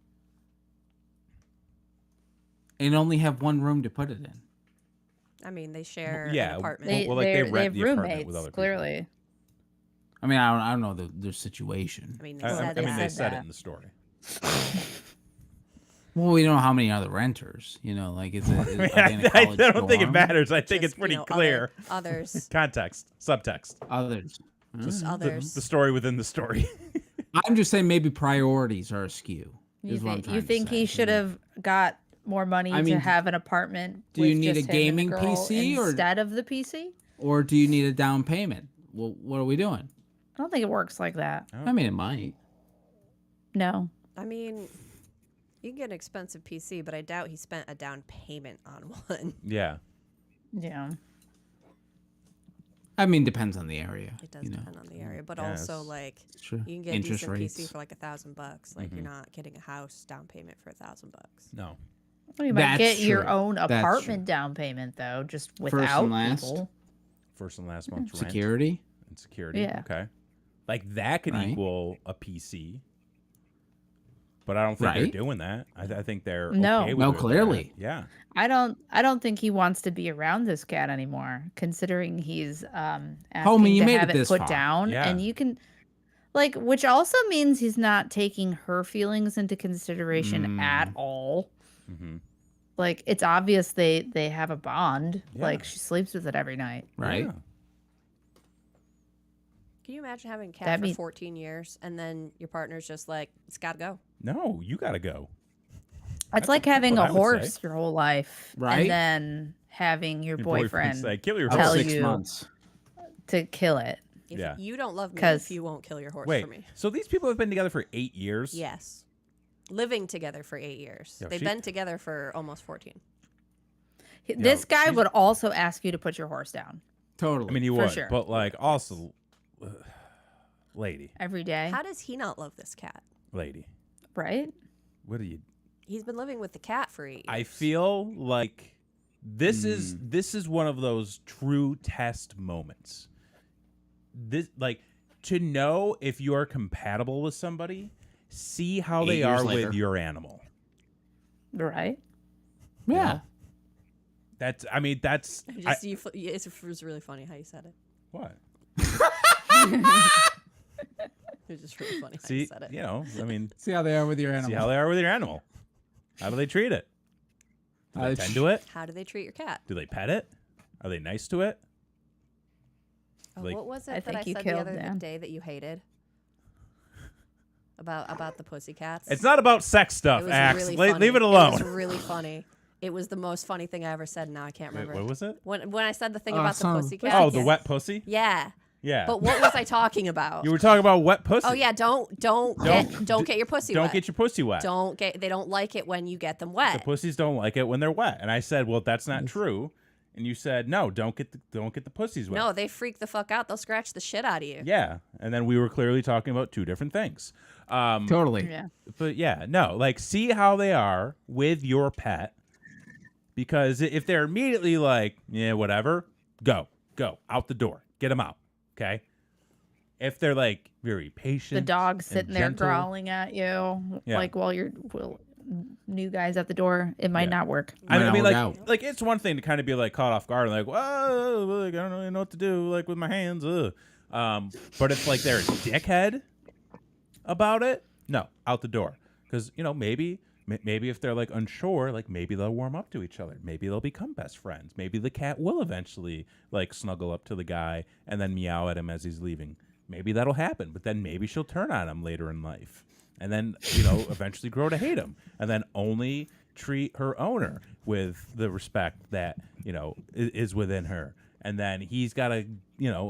[SPEAKER 4] and only have one room to put it in?
[SPEAKER 3] I mean, they share
[SPEAKER 1] Yeah,
[SPEAKER 3] an apartment.
[SPEAKER 1] Well, like, they
[SPEAKER 2] they
[SPEAKER 1] rent
[SPEAKER 2] have
[SPEAKER 1] the apartment
[SPEAKER 2] roommates,
[SPEAKER 1] with other people.
[SPEAKER 2] clearly.
[SPEAKER 4] I mean, I don't know their situation.
[SPEAKER 3] I mean, they
[SPEAKER 1] I
[SPEAKER 3] said
[SPEAKER 1] mean,
[SPEAKER 3] that.
[SPEAKER 1] they said it
[SPEAKER 2] that.
[SPEAKER 1] in the story.
[SPEAKER 4] Well, we don't know how many other renters. You know, like is it?
[SPEAKER 1] I mean,
[SPEAKER 4] are they in a
[SPEAKER 1] I
[SPEAKER 4] college
[SPEAKER 1] don't think it
[SPEAKER 4] dorm?
[SPEAKER 1] matters. I think
[SPEAKER 3] Just,
[SPEAKER 1] it's pretty
[SPEAKER 3] you know,
[SPEAKER 1] clear.
[SPEAKER 3] Others.
[SPEAKER 1] Context, subtext,
[SPEAKER 4] Others.
[SPEAKER 3] Just others.
[SPEAKER 1] the story within the story.
[SPEAKER 4] I'm just saying maybe priorities are askew. Is what I'm trying
[SPEAKER 2] You
[SPEAKER 4] to
[SPEAKER 2] think
[SPEAKER 4] say.
[SPEAKER 2] he should have got more money
[SPEAKER 4] I mean,
[SPEAKER 2] to have an apartment?
[SPEAKER 4] do you
[SPEAKER 2] with
[SPEAKER 4] need
[SPEAKER 2] just
[SPEAKER 4] a
[SPEAKER 2] him and the
[SPEAKER 4] gaming
[SPEAKER 2] girl
[SPEAKER 4] PC or-
[SPEAKER 2] instead of the PC?
[SPEAKER 4] Or do you need a down payment? Well, what are we doing?
[SPEAKER 2] I don't think it works like that.
[SPEAKER 4] I mean, it might.
[SPEAKER 2] No.
[SPEAKER 3] I mean, you can get an expensive PC, but I doubt he spent a down payment on one.
[SPEAKER 1] Yeah.
[SPEAKER 2] Yeah.
[SPEAKER 4] I mean, depends on the area.
[SPEAKER 3] It does
[SPEAKER 4] you know?
[SPEAKER 3] depend on the area, but
[SPEAKER 1] Yes.
[SPEAKER 3] also like
[SPEAKER 4] Sure.
[SPEAKER 3] you can get a
[SPEAKER 4] Interest
[SPEAKER 3] decent
[SPEAKER 4] rates.
[SPEAKER 3] PC for like $1,000. Like you're not getting a house down payment for $1,000.
[SPEAKER 1] No.
[SPEAKER 2] Well, you might
[SPEAKER 4] That's
[SPEAKER 2] get your
[SPEAKER 4] true.
[SPEAKER 2] own
[SPEAKER 4] That's
[SPEAKER 2] apartment
[SPEAKER 4] true.
[SPEAKER 2] down payment though, just
[SPEAKER 4] and
[SPEAKER 2] without
[SPEAKER 4] last.
[SPEAKER 2] people.
[SPEAKER 1] First and last month's rent
[SPEAKER 4] Security.
[SPEAKER 1] and security.
[SPEAKER 2] Yeah.
[SPEAKER 1] Okay. Like that could
[SPEAKER 4] Right.
[SPEAKER 1] equal a PC. But I don't think they're
[SPEAKER 4] Right.
[SPEAKER 1] doing that. I think they're
[SPEAKER 2] No.
[SPEAKER 1] okay with
[SPEAKER 4] No,
[SPEAKER 1] it.
[SPEAKER 4] clearly.
[SPEAKER 1] Yeah.
[SPEAKER 2] I don't think he wants to be around this cat anymore, considering he's asking
[SPEAKER 4] Homie, you
[SPEAKER 2] to
[SPEAKER 4] made
[SPEAKER 2] have
[SPEAKER 4] it
[SPEAKER 2] it
[SPEAKER 4] this
[SPEAKER 2] put
[SPEAKER 4] far.
[SPEAKER 2] down,
[SPEAKER 1] Yeah.
[SPEAKER 2] and you can, like, which also means he's not taking her feelings into consideration at all.
[SPEAKER 1] Mm-hmm.
[SPEAKER 2] Like, it's obvious they have a bond.
[SPEAKER 1] Yeah.
[SPEAKER 2] Like, she sleeps with it every night.
[SPEAKER 4] Right.
[SPEAKER 1] Yeah.
[SPEAKER 3] Can you imagine having a cat
[SPEAKER 2] That'd
[SPEAKER 3] for
[SPEAKER 2] be-
[SPEAKER 3] 14 years and then your partner's just like, it's got to go?
[SPEAKER 1] No, you gotta go.
[SPEAKER 2] It's like having
[SPEAKER 1] what
[SPEAKER 2] a
[SPEAKER 1] I would
[SPEAKER 2] horse
[SPEAKER 1] say.
[SPEAKER 2] your whole life,
[SPEAKER 4] Right.
[SPEAKER 2] and then having your boyfriend
[SPEAKER 1] say, kill your
[SPEAKER 4] About
[SPEAKER 2] Tell
[SPEAKER 1] horse.
[SPEAKER 4] 6
[SPEAKER 2] you-
[SPEAKER 4] months.
[SPEAKER 2] to kill it.
[SPEAKER 3] If
[SPEAKER 1] Yeah.
[SPEAKER 3] you don't love me
[SPEAKER 2] 'Cause-
[SPEAKER 3] if you won't kill your horse
[SPEAKER 1] Wait,
[SPEAKER 3] for me.
[SPEAKER 1] so these people have been together for 8 years?
[SPEAKER 3] Yes. Living together for 8 years.
[SPEAKER 1] Yo,
[SPEAKER 3] They've
[SPEAKER 1] she-
[SPEAKER 3] been together for almost 14.
[SPEAKER 2] This guy
[SPEAKER 1] she's-
[SPEAKER 2] would also ask you to put your horse down
[SPEAKER 4] Totally.
[SPEAKER 1] I mean, you
[SPEAKER 2] For
[SPEAKER 1] would,
[SPEAKER 2] sure.
[SPEAKER 1] but like also, lady,
[SPEAKER 2] every day,
[SPEAKER 3] How does he not love this cat?
[SPEAKER 1] lady,
[SPEAKER 2] right?
[SPEAKER 1] what are you?
[SPEAKER 3] He's been living with the cat for 8 years.
[SPEAKER 1] I feel like this is one of those true test moments. This like to know if you are compatible with somebody, see how
[SPEAKER 4] 8
[SPEAKER 1] they
[SPEAKER 4] years
[SPEAKER 1] are
[SPEAKER 4] later.
[SPEAKER 1] with your animal.
[SPEAKER 2] Right?
[SPEAKER 4] yeah.
[SPEAKER 1] That's I mean that's
[SPEAKER 3] Just, it was really funny how you said it.
[SPEAKER 1] what?
[SPEAKER 3] It was just really funny how
[SPEAKER 1] See,
[SPEAKER 3] you said it.
[SPEAKER 1] you know, I mean,
[SPEAKER 4] See how they are with your animal.
[SPEAKER 1] see how they are with your animal. How do they treat it? Do they tend to it?
[SPEAKER 3] How do they treat your cat?
[SPEAKER 1] Do they pet it? Are they nice to it?
[SPEAKER 3] Oh,
[SPEAKER 1] Like-
[SPEAKER 3] what was
[SPEAKER 2] I
[SPEAKER 3] it that
[SPEAKER 2] think
[SPEAKER 3] I
[SPEAKER 2] you
[SPEAKER 3] said the
[SPEAKER 2] killed
[SPEAKER 3] other
[SPEAKER 2] Dan.
[SPEAKER 3] day that you hated? About the pussycats?
[SPEAKER 1] It's not about sex
[SPEAKER 3] It
[SPEAKER 1] stuff,
[SPEAKER 3] was
[SPEAKER 1] Axe.
[SPEAKER 3] really
[SPEAKER 1] Leave
[SPEAKER 3] funny.
[SPEAKER 1] it alone.
[SPEAKER 3] It was really funny. It was the most funny thing I ever said. Now I can't
[SPEAKER 1] Wait,
[SPEAKER 3] remember.
[SPEAKER 1] what was it?
[SPEAKER 3] When I said the thing
[SPEAKER 4] Oh,
[SPEAKER 3] about the
[SPEAKER 4] son of a
[SPEAKER 3] pussycats?
[SPEAKER 1] Oh, the wet pussy?
[SPEAKER 3] Yeah.
[SPEAKER 1] Yeah.
[SPEAKER 3] But what was I talking about?
[SPEAKER 1] You were talking about wet pussy.
[SPEAKER 3] Oh yeah, don't get your pussy
[SPEAKER 1] Don't
[SPEAKER 3] wet.
[SPEAKER 1] get your pussy wet.
[SPEAKER 3] They don't like it when you get them
[SPEAKER 1] The
[SPEAKER 3] wet.
[SPEAKER 1] pussies don't like it when they're wet. And I said, well, that's not true. And you said, no, don't get the pussies wet.
[SPEAKER 3] No, they freak the fuck out. They'll scratch the shit out of you.
[SPEAKER 1] Yeah. And then we were clearly talking about two different things.
[SPEAKER 4] Totally.
[SPEAKER 2] Yeah.
[SPEAKER 1] But yeah, no, like see how they are with your pet. Because if they're immediately like, yeah, whatever, go out the door, get them out. Okay. If they're like very patient,
[SPEAKER 2] The dog
[SPEAKER 1] and
[SPEAKER 2] sitting there
[SPEAKER 1] gentle,
[SPEAKER 2] growling at you,
[SPEAKER 1] Yeah.
[SPEAKER 2] like while new guys at the door, it might
[SPEAKER 1] Yeah.
[SPEAKER 2] not work.
[SPEAKER 1] I
[SPEAKER 4] Might
[SPEAKER 1] mean,
[SPEAKER 4] not work
[SPEAKER 1] like it's one thing to kind of be like caught off guard, like, whoa, like, I don't really know what to do, like with my hands. But if like they're a dickhead about it, no, out the door. Because maybe if they're like unsure, like maybe they'll warm up to each other. Maybe they'll become best friends. Maybe the cat will eventually like snuggle up to the guy and then meow at him as he's leaving. Maybe that'll happen. But then maybe she'll turn on him later in life. And then, eventually grow to hate him. And then only treat her owner with the respect that, is within her. And then he's got to,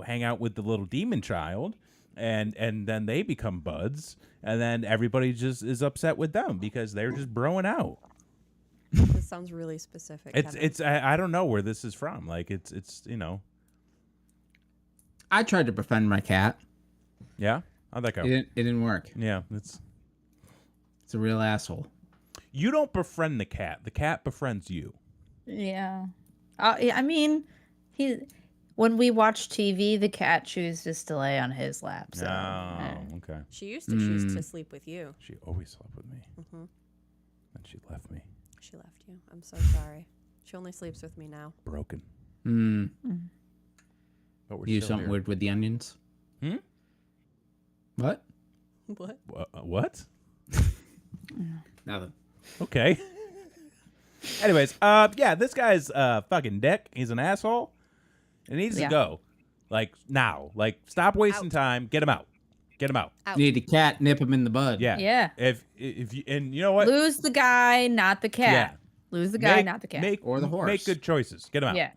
[SPEAKER 1] hang out with the little demon child. And then they become buds. And then everybody just is upset with them because they're just broing out.
[SPEAKER 3] This sounds really specific. Kevin.
[SPEAKER 1] I don't know where this is from. Like, it's
[SPEAKER 4] I tried to befriend my cat.
[SPEAKER 1] yeah. How'd that go?
[SPEAKER 4] It didn't work.
[SPEAKER 1] Yeah. It's
[SPEAKER 4] a real asshole.
[SPEAKER 1] you don't befriend the cat. The cat befriends you.
[SPEAKER 2] Yeah. I mean, When we watch TV, the cat chooses to lay on his lap. So
[SPEAKER 1] Oh, okay.
[SPEAKER 3] She used to choose to sleep with you.
[SPEAKER 1] She always slept with me.
[SPEAKER 3] Mm-hmm.
[SPEAKER 1] And she left me
[SPEAKER 3] She left you. I'm so sorry. She only sleeps with me now.
[SPEAKER 1] broken. But we're
[SPEAKER 4] You do
[SPEAKER 1] still
[SPEAKER 4] something
[SPEAKER 1] here.
[SPEAKER 4] weird with the onions?
[SPEAKER 1] Hmm?
[SPEAKER 4] What?
[SPEAKER 3] What?
[SPEAKER 1] What?
[SPEAKER 4] Nothing.
[SPEAKER 1] Okay. Anyways, yeah, this guy's fucking dick. He's an asshole. It needs to
[SPEAKER 2] Yeah.
[SPEAKER 1] go. Like now. Like stop wasting time. Get him out. Get him out.
[SPEAKER 3] Out.
[SPEAKER 4] You need a cat, nip him in the bud.
[SPEAKER 1] Yeah.
[SPEAKER 2] Yeah.
[SPEAKER 1] If you and you know what?
[SPEAKER 2] Lose the guy, not the cat.
[SPEAKER 1] Yeah.
[SPEAKER 2] Lose the guy, not the cat.
[SPEAKER 4] Or the horse.
[SPEAKER 1] Make good choices. Get him out.
[SPEAKER 2] Yeah.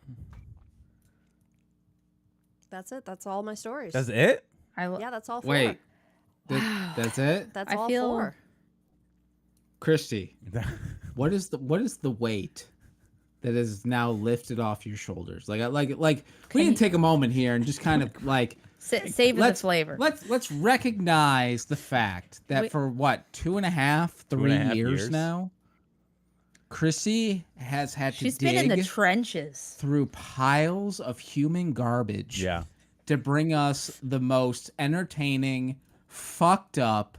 [SPEAKER 3] That's it. That's all my stories.
[SPEAKER 1] That's it?
[SPEAKER 3] Yeah, that's all four.
[SPEAKER 4] Wait. That's it?
[SPEAKER 3] That's
[SPEAKER 2] I
[SPEAKER 3] all
[SPEAKER 2] feel-
[SPEAKER 3] four.
[SPEAKER 4] Christy, what is the weight that is now lifted off your shoulders? Like we need to take a moment here and just kind of like
[SPEAKER 2] Savor the flavor.
[SPEAKER 4] Let's recognize the fact that
[SPEAKER 2] Wait.
[SPEAKER 4] for what 2.5, 3
[SPEAKER 1] 2.5
[SPEAKER 4] years
[SPEAKER 1] years.
[SPEAKER 4] now, Chrissy has had to
[SPEAKER 2] She's
[SPEAKER 4] dig
[SPEAKER 2] been in the trenches.
[SPEAKER 4] through piles of human garbage
[SPEAKER 1] Yeah.
[SPEAKER 4] to bring us the most entertaining, fucked up,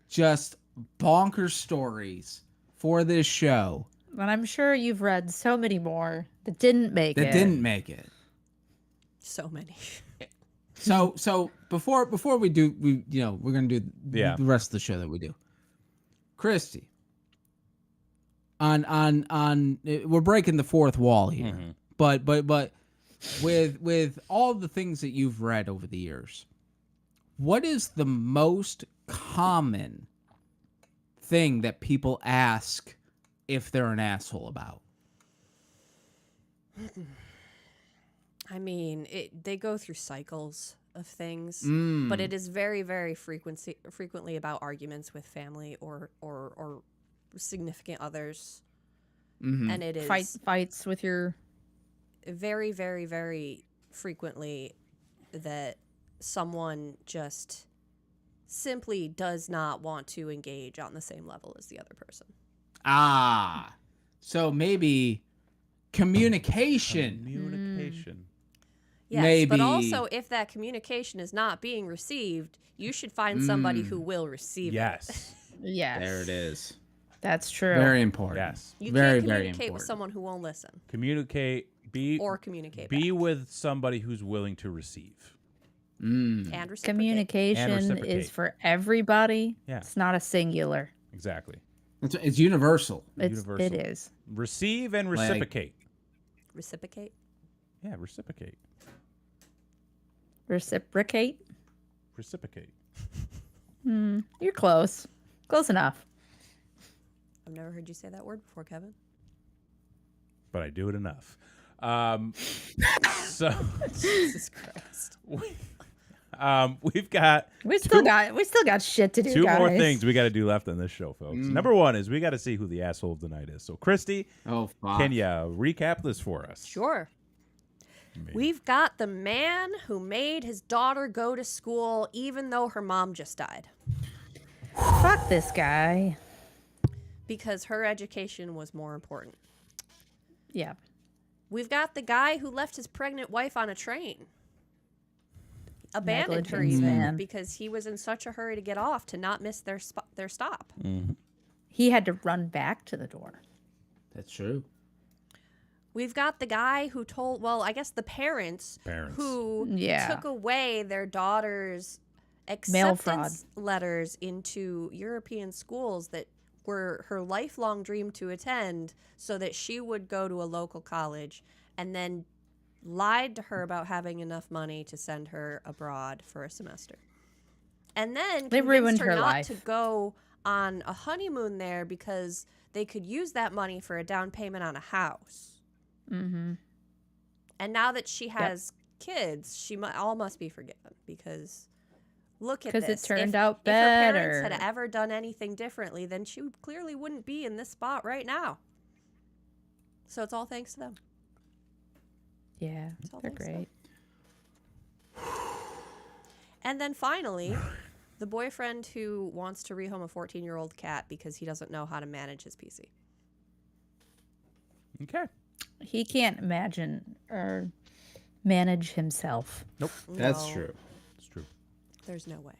[SPEAKER 4] just bonkers stories for this show
[SPEAKER 2] And I'm sure you've read so many more that didn't make it.
[SPEAKER 4] that didn't make it.
[SPEAKER 3] So many.
[SPEAKER 4] So before we do we're gonna do
[SPEAKER 1] Yeah.
[SPEAKER 4] the rest of the show that we do. Christy, on we're breaking the fourth wall here, but with all the things that you've read over the years, what is the most common thing that people ask if they're an asshole about?
[SPEAKER 3] I mean, they go through cycles of things,
[SPEAKER 4] Mm.
[SPEAKER 3] but it is very, very frequently about arguments with family or significant others,
[SPEAKER 4] Mhm.
[SPEAKER 3] and it is
[SPEAKER 2] Fights with your.
[SPEAKER 3] very, very, very frequently that someone just simply does not want to engage on the same level as the other person.
[SPEAKER 4] So maybe communication.
[SPEAKER 1] Communication.
[SPEAKER 3] Yes, but
[SPEAKER 4] Maybe-
[SPEAKER 3] also if that communication is not being received, you should find somebody who will receive it.
[SPEAKER 1] Yes.
[SPEAKER 2] Yes.
[SPEAKER 4] There it is.
[SPEAKER 2] That's true.
[SPEAKER 4] Very important.
[SPEAKER 1] Yes.
[SPEAKER 3] You
[SPEAKER 4] Very,
[SPEAKER 3] can't
[SPEAKER 4] very
[SPEAKER 3] communicate with
[SPEAKER 4] important.
[SPEAKER 3] someone who won't listen
[SPEAKER 1] Communicate.
[SPEAKER 3] or communicate
[SPEAKER 1] Be
[SPEAKER 3] back.
[SPEAKER 1] with somebody who's willing to receive.
[SPEAKER 4] Mm.
[SPEAKER 3] And reciprocate.
[SPEAKER 2] Communication
[SPEAKER 1] reciprocate.
[SPEAKER 2] is for everybody.
[SPEAKER 1] Yeah.
[SPEAKER 2] It's not a singular.
[SPEAKER 1] Exactly.
[SPEAKER 4] It's universal.
[SPEAKER 2] It
[SPEAKER 1] Universal.
[SPEAKER 2] is.
[SPEAKER 1] Receive and reciprocate.
[SPEAKER 3] Reciprocate.
[SPEAKER 1] Yeah, reciprocate.
[SPEAKER 2] Reciprocate.
[SPEAKER 1] Reciprocate.
[SPEAKER 2] You're close. Close enough.
[SPEAKER 3] I've never heard you say that word before, Kevin.
[SPEAKER 1] But I do it enough. So
[SPEAKER 3] Jesus Christ.
[SPEAKER 1] we've got
[SPEAKER 2] We still got shit to do.
[SPEAKER 1] two more
[SPEAKER 2] guys.
[SPEAKER 1] things we got to do left on this show, folks. Number one is we got to see who the asshole of the night is. So, Christy,
[SPEAKER 4] Oh, fuck.
[SPEAKER 1] can you recap this for us?
[SPEAKER 3] Sure. We've got the man who made his daughter go to school even though her mom just died
[SPEAKER 2] Fuck this guy.
[SPEAKER 3] because her education was more important.
[SPEAKER 2] Yeah.
[SPEAKER 3] We've got the guy who left his pregnant wife on a train. Abandoned her
[SPEAKER 2] Negligence,
[SPEAKER 3] even
[SPEAKER 2] man.
[SPEAKER 3] because he was in such a hurry to get off to not miss their stop.
[SPEAKER 2] He had to run back to the door.
[SPEAKER 4] That's true.
[SPEAKER 3] We've got the guy who told, well, I guess the parents. Who
[SPEAKER 2] Yeah.
[SPEAKER 3] took away their daughter's
[SPEAKER 2] Mail fraud.
[SPEAKER 3] acceptance letters into European schools that were her lifelong dream to attend so that she would go to a local college, and then lied to her about having enough money to send her abroad for a semester. And then
[SPEAKER 2] They
[SPEAKER 3] convinced
[SPEAKER 2] ruined
[SPEAKER 3] her
[SPEAKER 2] her
[SPEAKER 3] not
[SPEAKER 2] life.
[SPEAKER 3] to go on a honeymoon there because they could use that money for a down payment on a house.
[SPEAKER 2] Mm-hmm.
[SPEAKER 3] And now that she has kids, all must be forgiven because look at this.
[SPEAKER 2] 'Cause it turned out
[SPEAKER 3] If her parents
[SPEAKER 2] better.
[SPEAKER 3] had ever done anything differently, then she clearly wouldn't be in this spot right now. So it's all thanks to them.
[SPEAKER 2] Yeah.
[SPEAKER 3] all
[SPEAKER 2] They're
[SPEAKER 3] thanks,
[SPEAKER 2] great.
[SPEAKER 3] And then finally, the boyfriend who wants to rehome a 14-year-old cat because he doesn't know how to manage his PC.
[SPEAKER 1] Okay.
[SPEAKER 2] He can't imagine or manage himself.
[SPEAKER 1] Nope.
[SPEAKER 4] That's
[SPEAKER 3] No,
[SPEAKER 4] true.
[SPEAKER 1] It's true.
[SPEAKER 3] There's no way.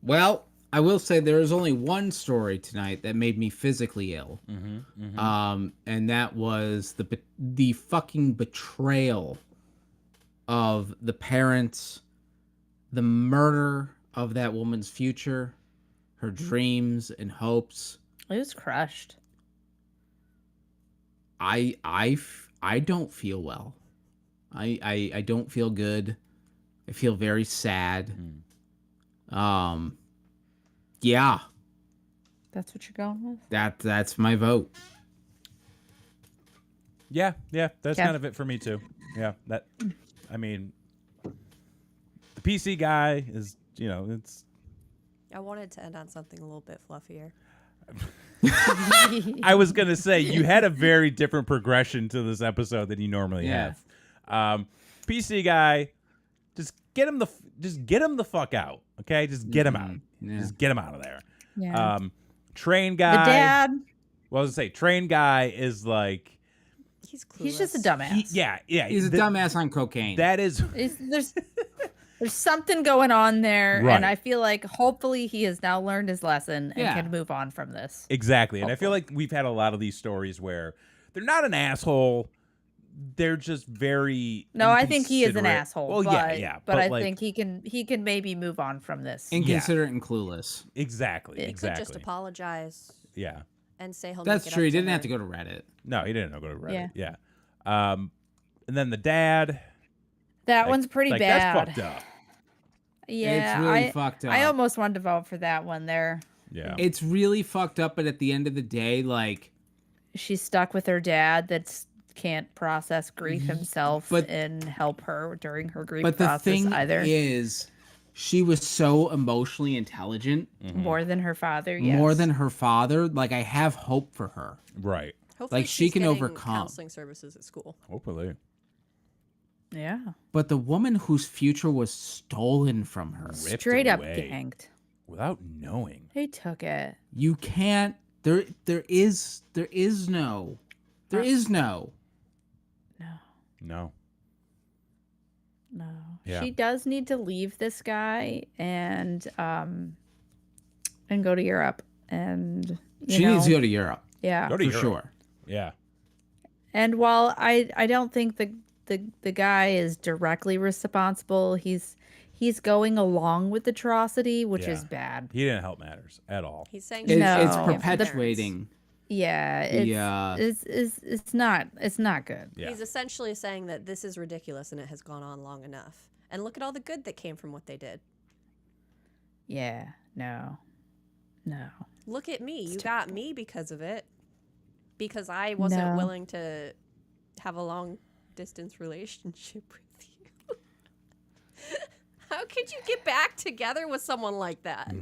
[SPEAKER 4] Well, I will say there is only one story tonight that made me physically ill. And that was the fucking betrayal of the parents, the murder of that woman's future, her dreams and hopes.
[SPEAKER 2] It was crushed.
[SPEAKER 4] I don't feel well. I don't feel good. I feel very sad. Yeah,
[SPEAKER 2] That's what you're going with?
[SPEAKER 4] that's my vote.
[SPEAKER 1] Yeah, that's
[SPEAKER 2] Yeah.
[SPEAKER 1] kind of it for me too. Yeah, I mean, the PC guy is, it's.
[SPEAKER 3] I wanted to end on something a little bit fluffier.
[SPEAKER 1] I was gonna say you had a very different progression to this episode than you normally
[SPEAKER 4] Yeah.
[SPEAKER 1] have. PC guy, just get him the fuck out, okay? Just get him out.
[SPEAKER 4] Yeah.
[SPEAKER 1] Just get him out of there.
[SPEAKER 2] Yeah.
[SPEAKER 1] Train
[SPEAKER 2] The
[SPEAKER 1] guy.
[SPEAKER 2] dad,
[SPEAKER 1] Well, I was gonna say train guy is like,
[SPEAKER 3] He's clueless.
[SPEAKER 2] he's just a dumbass.
[SPEAKER 1] yeah.
[SPEAKER 4] He's a dumbass on cocaine.
[SPEAKER 1] That is.
[SPEAKER 2] There's something going on there,
[SPEAKER 1] Right.
[SPEAKER 2] and I feel like hopefully he has now learned his lesson and
[SPEAKER 4] Yeah.
[SPEAKER 2] can move on from this.
[SPEAKER 1] Exactly. And I feel like we've had a lot of these stories where they're not an asshole. They're just very
[SPEAKER 2] No, I think he is an
[SPEAKER 1] inconsiderate.
[SPEAKER 2] asshole.
[SPEAKER 1] Well,
[SPEAKER 2] but,
[SPEAKER 1] yeah.
[SPEAKER 2] But I
[SPEAKER 1] like,
[SPEAKER 2] think he can maybe move on from this.
[SPEAKER 4] Inconsiderate and clueless.
[SPEAKER 1] exactly.
[SPEAKER 2] He
[SPEAKER 3] He
[SPEAKER 1] Exactly.
[SPEAKER 3] could just apologize
[SPEAKER 1] Yeah.
[SPEAKER 3] and say he'll
[SPEAKER 4] That's
[SPEAKER 3] make it
[SPEAKER 4] true.
[SPEAKER 3] up
[SPEAKER 4] He didn't
[SPEAKER 3] her.
[SPEAKER 4] have to go to Reddit.
[SPEAKER 1] No, he didn't know go to Reddit. Yeah. And then the dad.
[SPEAKER 2] That
[SPEAKER 1] like-
[SPEAKER 2] one's pretty
[SPEAKER 1] like,
[SPEAKER 2] bad.
[SPEAKER 1] That's fucked up.
[SPEAKER 2] Yeah,
[SPEAKER 4] It's really fucked up.
[SPEAKER 2] I almost wanted to vote for that one there.
[SPEAKER 1] Yeah.
[SPEAKER 4] It's really fucked up, but at the end of the day, like,
[SPEAKER 2] She's stuck with her dad that can't process grief himself
[SPEAKER 4] but-
[SPEAKER 2] and help her during her grief
[SPEAKER 4] but the
[SPEAKER 2] process
[SPEAKER 4] thing
[SPEAKER 2] either.
[SPEAKER 4] is, she was so emotionally intelligent,
[SPEAKER 2] More than her father, yes.
[SPEAKER 4] more than her father. Like, I have hope for her.
[SPEAKER 1] Right.
[SPEAKER 3] Hopefully
[SPEAKER 4] Like, she
[SPEAKER 3] she's
[SPEAKER 4] can
[SPEAKER 3] getting
[SPEAKER 4] overcome.
[SPEAKER 3] counseling services at school.
[SPEAKER 1] Hopefully.
[SPEAKER 2] Yeah.
[SPEAKER 4] But the woman whose future was stolen from her,
[SPEAKER 1] Ripped
[SPEAKER 2] Straight up
[SPEAKER 1] away
[SPEAKER 2] ganked.
[SPEAKER 1] without knowing.
[SPEAKER 2] They took it.
[SPEAKER 4] you can't. There is no.
[SPEAKER 2] No.
[SPEAKER 1] No.
[SPEAKER 2] No.
[SPEAKER 1] Yeah.
[SPEAKER 2] She does need to leave this guy and go to Europe and
[SPEAKER 4] She needs to go to Europe
[SPEAKER 2] yeah.
[SPEAKER 1] Go to
[SPEAKER 4] for
[SPEAKER 1] Europe.
[SPEAKER 4] sure.
[SPEAKER 1] Yeah.
[SPEAKER 2] And while I don't think the guy is directly responsible, he's going along with the atrocity, which is
[SPEAKER 1] Yeah.
[SPEAKER 2] bad.
[SPEAKER 1] He didn't help matters at all.
[SPEAKER 3] He's saying
[SPEAKER 4] It's
[SPEAKER 2] No.
[SPEAKER 4] perpetuating.
[SPEAKER 2] Yeah, it's not good.
[SPEAKER 1] Yeah.
[SPEAKER 3] He's essentially saying that this is ridiculous and it has gone on long enough. And look at all the good that came from what they did.
[SPEAKER 2] Yeah, no.
[SPEAKER 3] Look at me. You got me because of it. Because I wasn't
[SPEAKER 2] No.
[SPEAKER 3] willing to have a long distance relationship with you. How could you get back together with someone like that?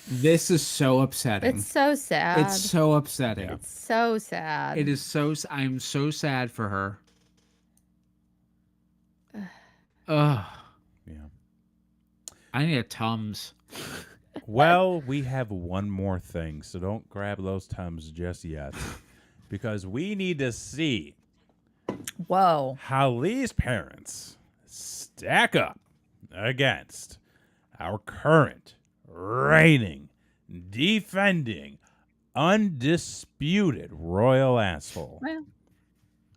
[SPEAKER 4] This is so upsetting.
[SPEAKER 2] It's so sad.
[SPEAKER 4] It's so upsetting.
[SPEAKER 1] Yeah.
[SPEAKER 2] It's so sad.
[SPEAKER 4] It is so. I'm so sad for her. Ugh.
[SPEAKER 1] Yeah.
[SPEAKER 4] I need a Tums.
[SPEAKER 1] Well, we have one more thing, so don't grab those Tums just yet. Because we need to see
[SPEAKER 2] Whoa.
[SPEAKER 1] how these parents stack up against our current reigning, defending, undisputed royal asshole.
[SPEAKER 2] Well,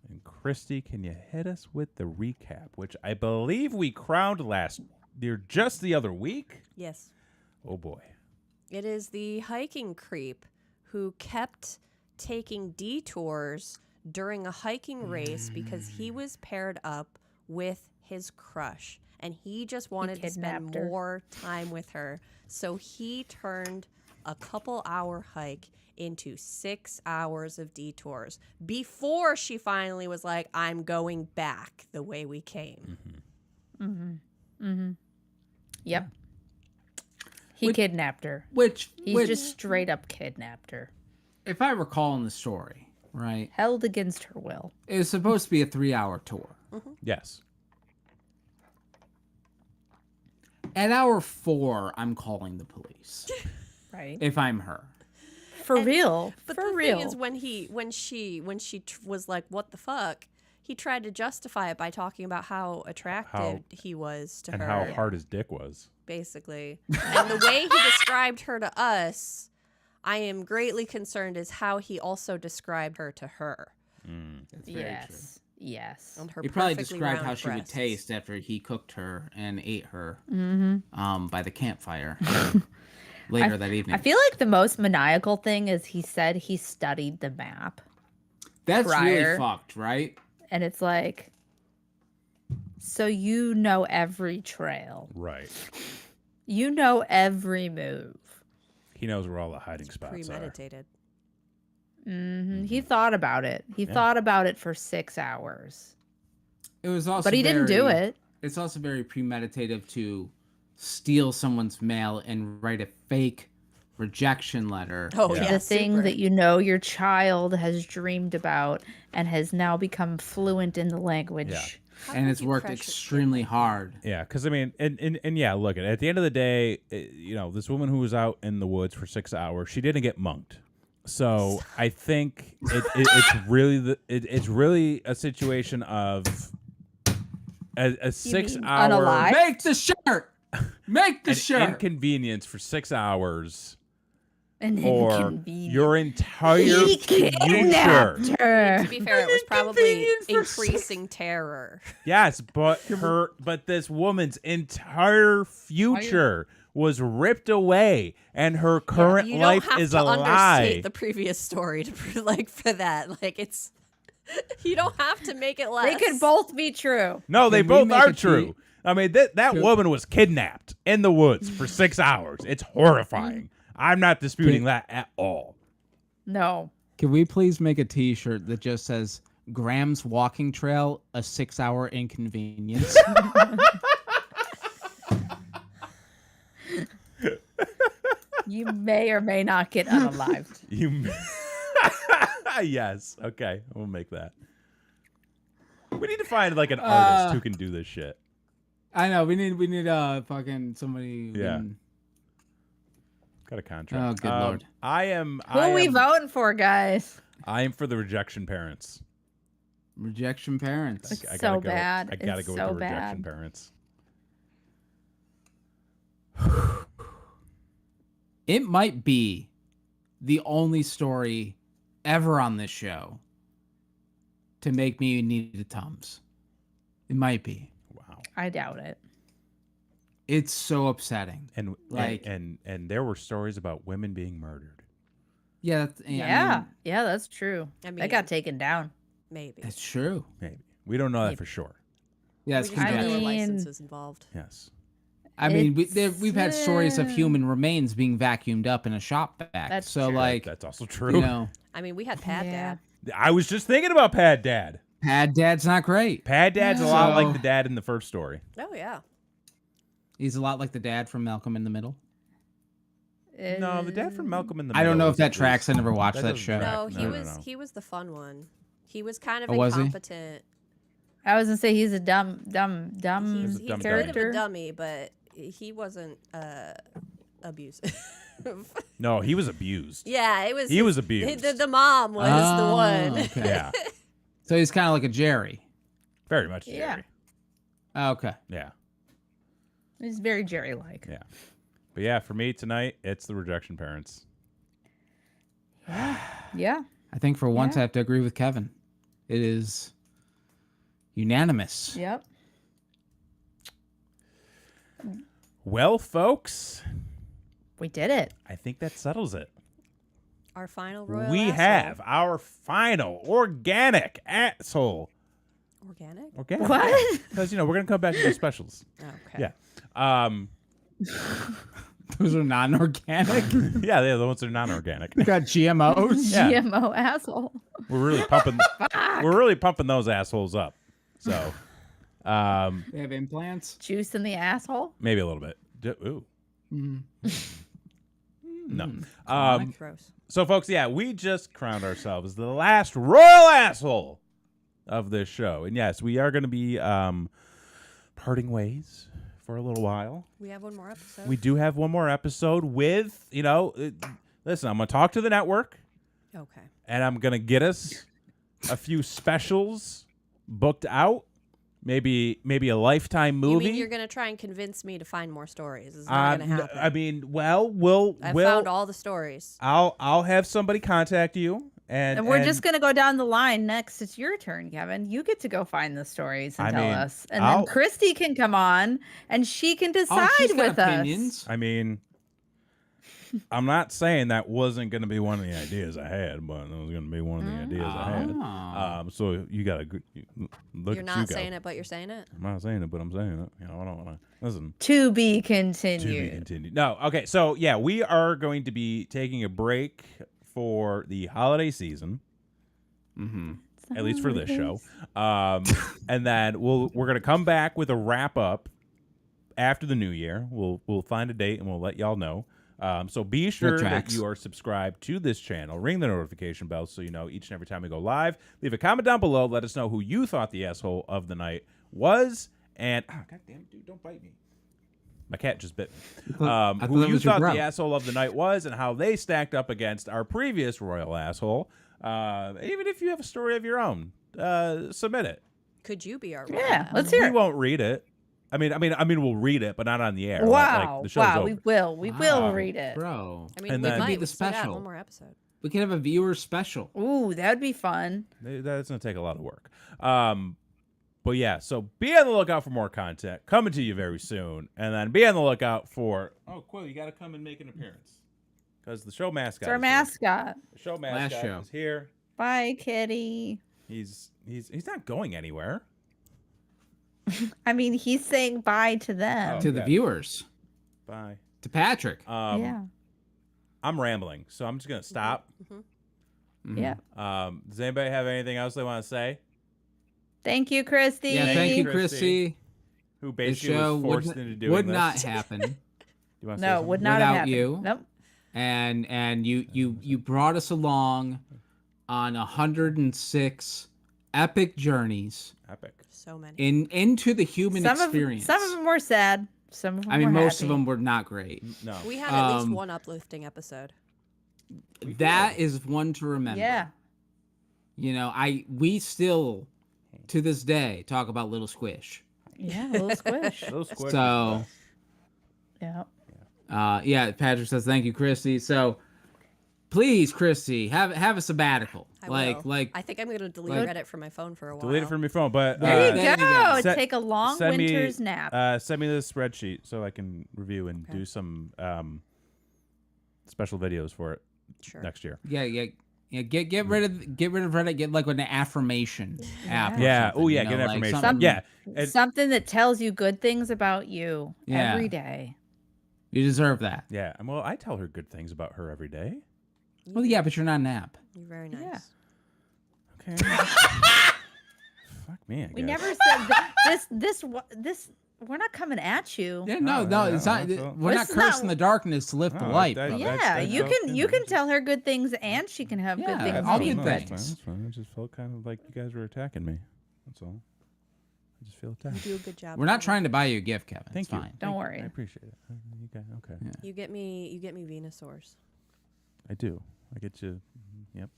[SPEAKER 1] And Christy, can you hit us with the recap, which I believe we crowned just the other week?
[SPEAKER 3] Yes.
[SPEAKER 1] Oh boy.
[SPEAKER 3] It is the hiking creep who kept taking detours during a hiking race because he was paired up with his crush and he just wanted to spend
[SPEAKER 2] kidnapped her.
[SPEAKER 3] more time with her. So he turned a couple-hour hike into 6 hours of detours before she finally was like, I'm going back the way we came.
[SPEAKER 2] yep. He kidnapped her.
[SPEAKER 4] Which
[SPEAKER 2] He's just straight up kidnapped her.
[SPEAKER 4] if I recall in the story, right,
[SPEAKER 2] Held against her will.
[SPEAKER 4] it was supposed to be a 3-hour tour.
[SPEAKER 1] Yes.
[SPEAKER 4] At hour 4, I'm calling the police.
[SPEAKER 2] Right.
[SPEAKER 4] If I'm her.
[SPEAKER 2] For real.
[SPEAKER 3] But
[SPEAKER 2] For
[SPEAKER 3] the
[SPEAKER 2] real.
[SPEAKER 3] thing is, when she was like, "What the fuck," he tried to justify it by talking about how attractive he was to
[SPEAKER 1] and
[SPEAKER 3] her.
[SPEAKER 1] how hard his dick was.
[SPEAKER 3] Basically. And the way he described her to us, I am greatly concerned is how he also described her to her.
[SPEAKER 4] That's very true.
[SPEAKER 2] Yes.
[SPEAKER 3] On her
[SPEAKER 4] He probably
[SPEAKER 3] perfectly
[SPEAKER 4] described
[SPEAKER 3] round
[SPEAKER 4] how she would
[SPEAKER 3] breasts.
[SPEAKER 4] taste after he cooked her and ate her by the campfire later that evening.
[SPEAKER 2] I feel like the most maniacal thing is he said he studied the map.
[SPEAKER 4] That's really
[SPEAKER 2] prior.
[SPEAKER 4] fucked, right?
[SPEAKER 2] And it's like, so you know every trail.
[SPEAKER 1] Right.
[SPEAKER 2] You know every move.
[SPEAKER 1] He knows where all the hiding
[SPEAKER 3] It's
[SPEAKER 1] spots are.
[SPEAKER 3] premeditated.
[SPEAKER 2] He thought about it. He thought about it for 6 hours.
[SPEAKER 4] It was also
[SPEAKER 2] But he didn't do
[SPEAKER 4] very-
[SPEAKER 2] it.
[SPEAKER 4] It's also very premeditative to steal someone's mail and write a fake rejection letter.
[SPEAKER 3] Oh,
[SPEAKER 1] Yeah.
[SPEAKER 3] yeah.
[SPEAKER 2] The thing
[SPEAKER 3] super.
[SPEAKER 2] that you know your child has dreamed about and has now become fluent in the language.
[SPEAKER 1] Yeah.
[SPEAKER 3] How
[SPEAKER 4] And
[SPEAKER 3] could
[SPEAKER 4] it's
[SPEAKER 3] you
[SPEAKER 4] worked
[SPEAKER 3] pressure
[SPEAKER 4] extremely hard.
[SPEAKER 1] Yeah, because I mean, and yeah, look, at the end of the day, this woman who was out in the woods for 6 hours, she didn't get munked. So I think it's really a situation of a 6 hour
[SPEAKER 2] unalive?
[SPEAKER 4] Make the shirt! Make the
[SPEAKER 1] an
[SPEAKER 4] shirt!
[SPEAKER 1] inconvenience for 6 hours,
[SPEAKER 2] An
[SPEAKER 1] or
[SPEAKER 2] inconvenience.
[SPEAKER 1] your entire
[SPEAKER 2] He
[SPEAKER 1] future.
[SPEAKER 2] kidnapped her.
[SPEAKER 3] To be fair, it was probably
[SPEAKER 4] inconvenience for
[SPEAKER 3] increasing terror.
[SPEAKER 1] Yes, but this woman's entire future was ripped away, and her current
[SPEAKER 3] you
[SPEAKER 1] life
[SPEAKER 3] don't have
[SPEAKER 1] is
[SPEAKER 3] to
[SPEAKER 1] a lie.
[SPEAKER 3] understate the previous story to for that. Like it's, you don't have to make it less.
[SPEAKER 2] They could both be true.
[SPEAKER 1] No, they
[SPEAKER 4] Can we
[SPEAKER 1] both
[SPEAKER 4] make
[SPEAKER 1] are
[SPEAKER 4] a
[SPEAKER 1] true.
[SPEAKER 4] tweet?
[SPEAKER 1] I mean, that
[SPEAKER 4] Cool.
[SPEAKER 1] woman was kidnapped in the woods for 6 hours. It's horrifying. I'm not disputing that at all.
[SPEAKER 2] No.
[SPEAKER 4] Can we please make a t-shirt that just says Graham's walking trail, a 6 hour inconvenience?
[SPEAKER 2] You may or may not get unalived.
[SPEAKER 1] You, yes, okay, we'll make that. We need to find like an artist who can do this shit.
[SPEAKER 4] I know, we need fucking somebody who
[SPEAKER 1] Yeah.
[SPEAKER 4] can-
[SPEAKER 1] Got a contract.
[SPEAKER 4] Oh, good lord.
[SPEAKER 1] I am.
[SPEAKER 2] Who are we voting for, guys?
[SPEAKER 1] I am for the rejection parents.
[SPEAKER 4] rejection parents.
[SPEAKER 2] It's
[SPEAKER 1] I
[SPEAKER 2] so
[SPEAKER 1] gotta go.
[SPEAKER 2] bad.
[SPEAKER 1] I gotta
[SPEAKER 2] It's
[SPEAKER 1] go
[SPEAKER 2] so
[SPEAKER 1] with the rejection
[SPEAKER 2] bad.
[SPEAKER 1] parents.
[SPEAKER 4] It might be the only story ever on this show to make me need the Tums. It might be.
[SPEAKER 1] Wow.
[SPEAKER 2] I doubt it.
[SPEAKER 4] It's so upsetting.
[SPEAKER 1] And
[SPEAKER 4] Like-
[SPEAKER 1] and there were stories about women being murdered.
[SPEAKER 4] Yeah,
[SPEAKER 2] Yeah. Yeah, that's true.
[SPEAKER 3] I
[SPEAKER 2] That got
[SPEAKER 3] mean-
[SPEAKER 2] taken down.
[SPEAKER 3] Maybe.
[SPEAKER 4] that's true.
[SPEAKER 1] Maybe we don't know that for sure.
[SPEAKER 4] Yeah,
[SPEAKER 3] we
[SPEAKER 4] it's
[SPEAKER 3] just know there were
[SPEAKER 2] conjecture.
[SPEAKER 3] licenses involved.
[SPEAKER 1] Yes.
[SPEAKER 4] I mean,
[SPEAKER 2] It's,
[SPEAKER 4] we've had stories of human remains being vacuumed up in a shop vac.
[SPEAKER 2] That's
[SPEAKER 4] so,
[SPEAKER 2] true.
[SPEAKER 4] like,
[SPEAKER 1] That's also true.
[SPEAKER 4] you know,
[SPEAKER 3] I mean, we had Pad
[SPEAKER 2] Yeah.
[SPEAKER 3] Dad.
[SPEAKER 1] I was just thinking about Pad Dad.
[SPEAKER 4] Pad Dad's not great.
[SPEAKER 1] Pad Dad's a lot
[SPEAKER 4] So-
[SPEAKER 1] like the dad in the first story.
[SPEAKER 3] Oh yeah.
[SPEAKER 4] He's a lot like the dad from Malcolm in the Middle.
[SPEAKER 1] No, the dad from Malcolm in the
[SPEAKER 4] I don't
[SPEAKER 1] Middle
[SPEAKER 4] know if
[SPEAKER 1] is-
[SPEAKER 4] that tracks. I never watched that
[SPEAKER 1] doesn't
[SPEAKER 4] show.
[SPEAKER 1] track.
[SPEAKER 3] No,
[SPEAKER 1] No.
[SPEAKER 3] he was the fun one. He was kind of
[SPEAKER 4] Oh, was he?
[SPEAKER 3] incompetent.
[SPEAKER 2] I was gonna say he's a dumb
[SPEAKER 3] He's,
[SPEAKER 1] a
[SPEAKER 3] he's
[SPEAKER 1] dumb
[SPEAKER 3] a bit of
[SPEAKER 2] character.
[SPEAKER 3] a dummy, but he wasn't abusive.
[SPEAKER 1] No, he was abused.
[SPEAKER 3] Yeah, it was.
[SPEAKER 1] He was
[SPEAKER 3] his-
[SPEAKER 1] abused.
[SPEAKER 3] The mom was the
[SPEAKER 4] Oh,
[SPEAKER 3] one.
[SPEAKER 4] okay.
[SPEAKER 1] Yeah,
[SPEAKER 4] So he's kind of like a Jerry.
[SPEAKER 1] very much.
[SPEAKER 2] Yeah.
[SPEAKER 1] Jerry.
[SPEAKER 4] Oh, okay.
[SPEAKER 1] Yeah,
[SPEAKER 2] He's very Jerry-like.
[SPEAKER 1] yeah. But yeah, for me tonight, it's the rejection parents.
[SPEAKER 2] Yeah.
[SPEAKER 4] I think for once
[SPEAKER 2] Yeah.
[SPEAKER 4] I have to agree with Kevin. It is unanimous.
[SPEAKER 2] Yep.
[SPEAKER 1] Well, folks,
[SPEAKER 2] We did it.
[SPEAKER 1] I think that settles it.
[SPEAKER 3] Our final royal.
[SPEAKER 1] We
[SPEAKER 3] asshole.
[SPEAKER 1] have our final organic asshole.
[SPEAKER 3] Organic.
[SPEAKER 1] Organic.
[SPEAKER 2] What?
[SPEAKER 1] Because we're gonna come back to the specials.
[SPEAKER 3] Okay.
[SPEAKER 1] Yeah.
[SPEAKER 4] Those are non-organic.
[SPEAKER 1] Yeah, they're the ones that are non-organic.
[SPEAKER 4] We got GMOs.
[SPEAKER 1] Yeah.
[SPEAKER 2] GMO asshole.
[SPEAKER 1] We're really pumping. We're really pumping those assholes up. So,
[SPEAKER 4] They have implants.
[SPEAKER 2] Juice in the asshole.
[SPEAKER 1] maybe a little bit. Ooh.
[SPEAKER 4] Mm.
[SPEAKER 1] No.
[SPEAKER 3] Gross.
[SPEAKER 1] So, folks, yeah, we just crowned ourselves the last royal asshole of this show, and yes, we are going to be parting ways for a little while.
[SPEAKER 3] We have one more episode.
[SPEAKER 1] We do have one more episode with, listen, I'm going to talk to the network,
[SPEAKER 3] Okay.
[SPEAKER 1] and I'm going to get us a few specials booked out. Maybe a Lifetime movie.
[SPEAKER 3] You mean you're going to try and convince me to find more stories? It's not going to happen.
[SPEAKER 1] I mean, well, we'll
[SPEAKER 3] found all the stories.
[SPEAKER 1] I'll have somebody contact you, and
[SPEAKER 2] we're just gonna go down the line. Next, it's your turn, Kevin. You get to go find the stories and tell us, and then Christy can come on and she can decide with us.
[SPEAKER 1] I mean, I'm not saying that wasn't going to be one of the ideas I had, but it was going to be one of the ideas I had. So you got to look.
[SPEAKER 3] You're not saying it, but you're saying it.
[SPEAKER 1] I'm not saying it, but I'm saying it. You know, I don't want to listen.
[SPEAKER 2] To be continued.
[SPEAKER 1] To be continued. No, okay. So yeah, we are going to be taking a break for the holiday season. Mm-hmm. At least for this show, and then we're going to come back with a wrap up after the new year. We'll find a date and we'll let y'all know. So be sure that you are subscribed to this channel. Ring the notification bell so you know each and every time we go live. Leave a comment down below. Let us know who you thought the asshole of the night was. And, God damn it, dude, don't bite me. My cat just bit me. Who you thought the asshole of the night was and how they stacked up against our previous royal asshole. Even if you have a story of your own, submit it.
[SPEAKER 3] Could you be our
[SPEAKER 2] royal? Yeah, let's hear it.
[SPEAKER 1] We won't read it. I mean, we'll read it, but not on the air.
[SPEAKER 2] Wow,
[SPEAKER 1] like, the show's over.
[SPEAKER 2] we will read it,
[SPEAKER 4] bro.
[SPEAKER 3] I mean, we might be the special. One more episode.
[SPEAKER 4] We could have a viewer special.
[SPEAKER 2] Ooh, that would be fun.
[SPEAKER 1] That's gonna take a lot of work. But yeah, so be on the lookout for more content coming to you very soon, and then be on the lookout for. Oh, Quill, you got to come and make an appearance because the show mascot.
[SPEAKER 2] It's our mascot.
[SPEAKER 1] The show mascot is here.
[SPEAKER 2] Bye, kitty.
[SPEAKER 1] He's not going anywhere.
[SPEAKER 2] I mean, he's saying bye to them.
[SPEAKER 4] To the viewers.
[SPEAKER 1] Bye.
[SPEAKER 4] To Patrick.
[SPEAKER 2] Yeah.
[SPEAKER 1] I'm rambling, so I'm just going to stop.
[SPEAKER 2] Mm-hmm. Yeah.
[SPEAKER 1] Does anybody have anything else they want to say?
[SPEAKER 2] Thank you, Christy.
[SPEAKER 4] Yeah, thank you, Christy.
[SPEAKER 1] Who basically was forced into doing
[SPEAKER 4] would
[SPEAKER 1] this.
[SPEAKER 4] not happen.
[SPEAKER 2] No, would not have happened.
[SPEAKER 4] You.
[SPEAKER 2] Nope.
[SPEAKER 4] And you brought us along on 106 epic journeys.
[SPEAKER 1] Epic.
[SPEAKER 3] So many.
[SPEAKER 4] Into the human experience.
[SPEAKER 2] Some of them were sad. Some of them
[SPEAKER 4] I mean,
[SPEAKER 2] were
[SPEAKER 4] most
[SPEAKER 2] happy.
[SPEAKER 4] of them were not great.
[SPEAKER 1] No.
[SPEAKER 3] We had at least one uplifting episode.
[SPEAKER 4] That is one to remember.
[SPEAKER 2] Yeah.
[SPEAKER 4] You know, we still, to this day, talk about Little Squish.
[SPEAKER 2] Yeah, Little Squish.
[SPEAKER 1] Little Squish.
[SPEAKER 4] So,
[SPEAKER 2] yeah.
[SPEAKER 4] Patrick says, thank you, Christy. So, please, Christy, have a sabbatical.
[SPEAKER 3] I think I'm going to delete Reddit from my phone for a while.
[SPEAKER 1] Delete it from your phone, but
[SPEAKER 2] there you go. Take a long winter's nap.
[SPEAKER 1] Send me this spreadsheet so I can review and do some special videos for it next year.
[SPEAKER 4] Yeah. Get rid of Reddit. Get like an affirmation app.
[SPEAKER 1] Yeah. Oh yeah. Get an affirmation.
[SPEAKER 2] Something that tells you good things about you every day.
[SPEAKER 4] You deserve that.
[SPEAKER 1] Yeah. Well, I tell her good things about her every day.
[SPEAKER 4] Well, yeah, but you're not an app.
[SPEAKER 3] You're very nice.
[SPEAKER 2] Yeah.
[SPEAKER 1] Okay. Fuck me. I guess.
[SPEAKER 2] We never said this. We're not coming at you.
[SPEAKER 4] Yeah, no, it's not. We're not cursing the darkness to lift the light.
[SPEAKER 2] You can tell her good things, and she can have good things.
[SPEAKER 4] All good
[SPEAKER 1] things.
[SPEAKER 4] That's
[SPEAKER 1] fine. I just felt kind of like you guys were attacking me. That's all. I just feel attacked.
[SPEAKER 3] You do a good job.
[SPEAKER 4] We're not trying to buy you a gift, Kevin.
[SPEAKER 1] Thank you.
[SPEAKER 4] Fine.
[SPEAKER 2] Don't worry.
[SPEAKER 1] I appreciate it. Okay.
[SPEAKER 4] Yeah.
[SPEAKER 3] You get me Venusaurs.
[SPEAKER 1] I do. I get you. Yep.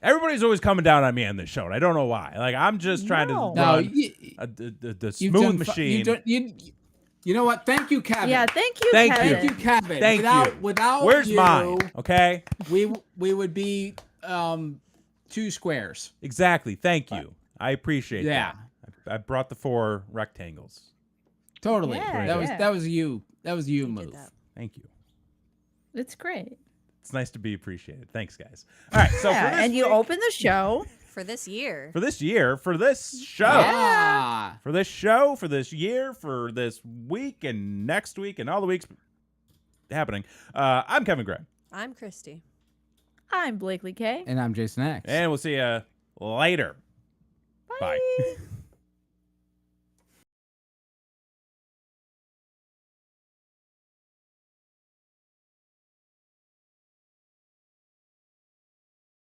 [SPEAKER 1] Everybody's always coming down on me on this show, and I don't know why. Like, I'm just trying to run the smooth machine.
[SPEAKER 4] You know what? Thank you, Kevin.
[SPEAKER 2] Yeah, thank you,
[SPEAKER 1] Kevin.
[SPEAKER 4] Thank you, Kevin.
[SPEAKER 1] Thank you.
[SPEAKER 4] Without
[SPEAKER 1] Where's
[SPEAKER 4] you,
[SPEAKER 1] mine? Okay.
[SPEAKER 4] We would be 2 squares.
[SPEAKER 1] Exactly. Thank you. I appreciate
[SPEAKER 4] that.
[SPEAKER 1] I brought the 4 rectangles.
[SPEAKER 4] Totally.
[SPEAKER 2] Yeah,
[SPEAKER 4] that was you. That was you move.
[SPEAKER 1] Thank you.
[SPEAKER 2] It's great.
[SPEAKER 1] It's nice to be appreciated. Thanks, guys. All right. So
[SPEAKER 2] and you open the show
[SPEAKER 3] for this year.
[SPEAKER 1] For this show.
[SPEAKER 2] Yeah.
[SPEAKER 1] For this show, for this year, for this week and next week and all the weeks happening. I'm Kevin Gray.
[SPEAKER 3] I'm Christy.
[SPEAKER 2] I'm Blakely K.
[SPEAKER 4] And I'm Jason X.
[SPEAKER 1] And we'll see you later.
[SPEAKER 2] Bye.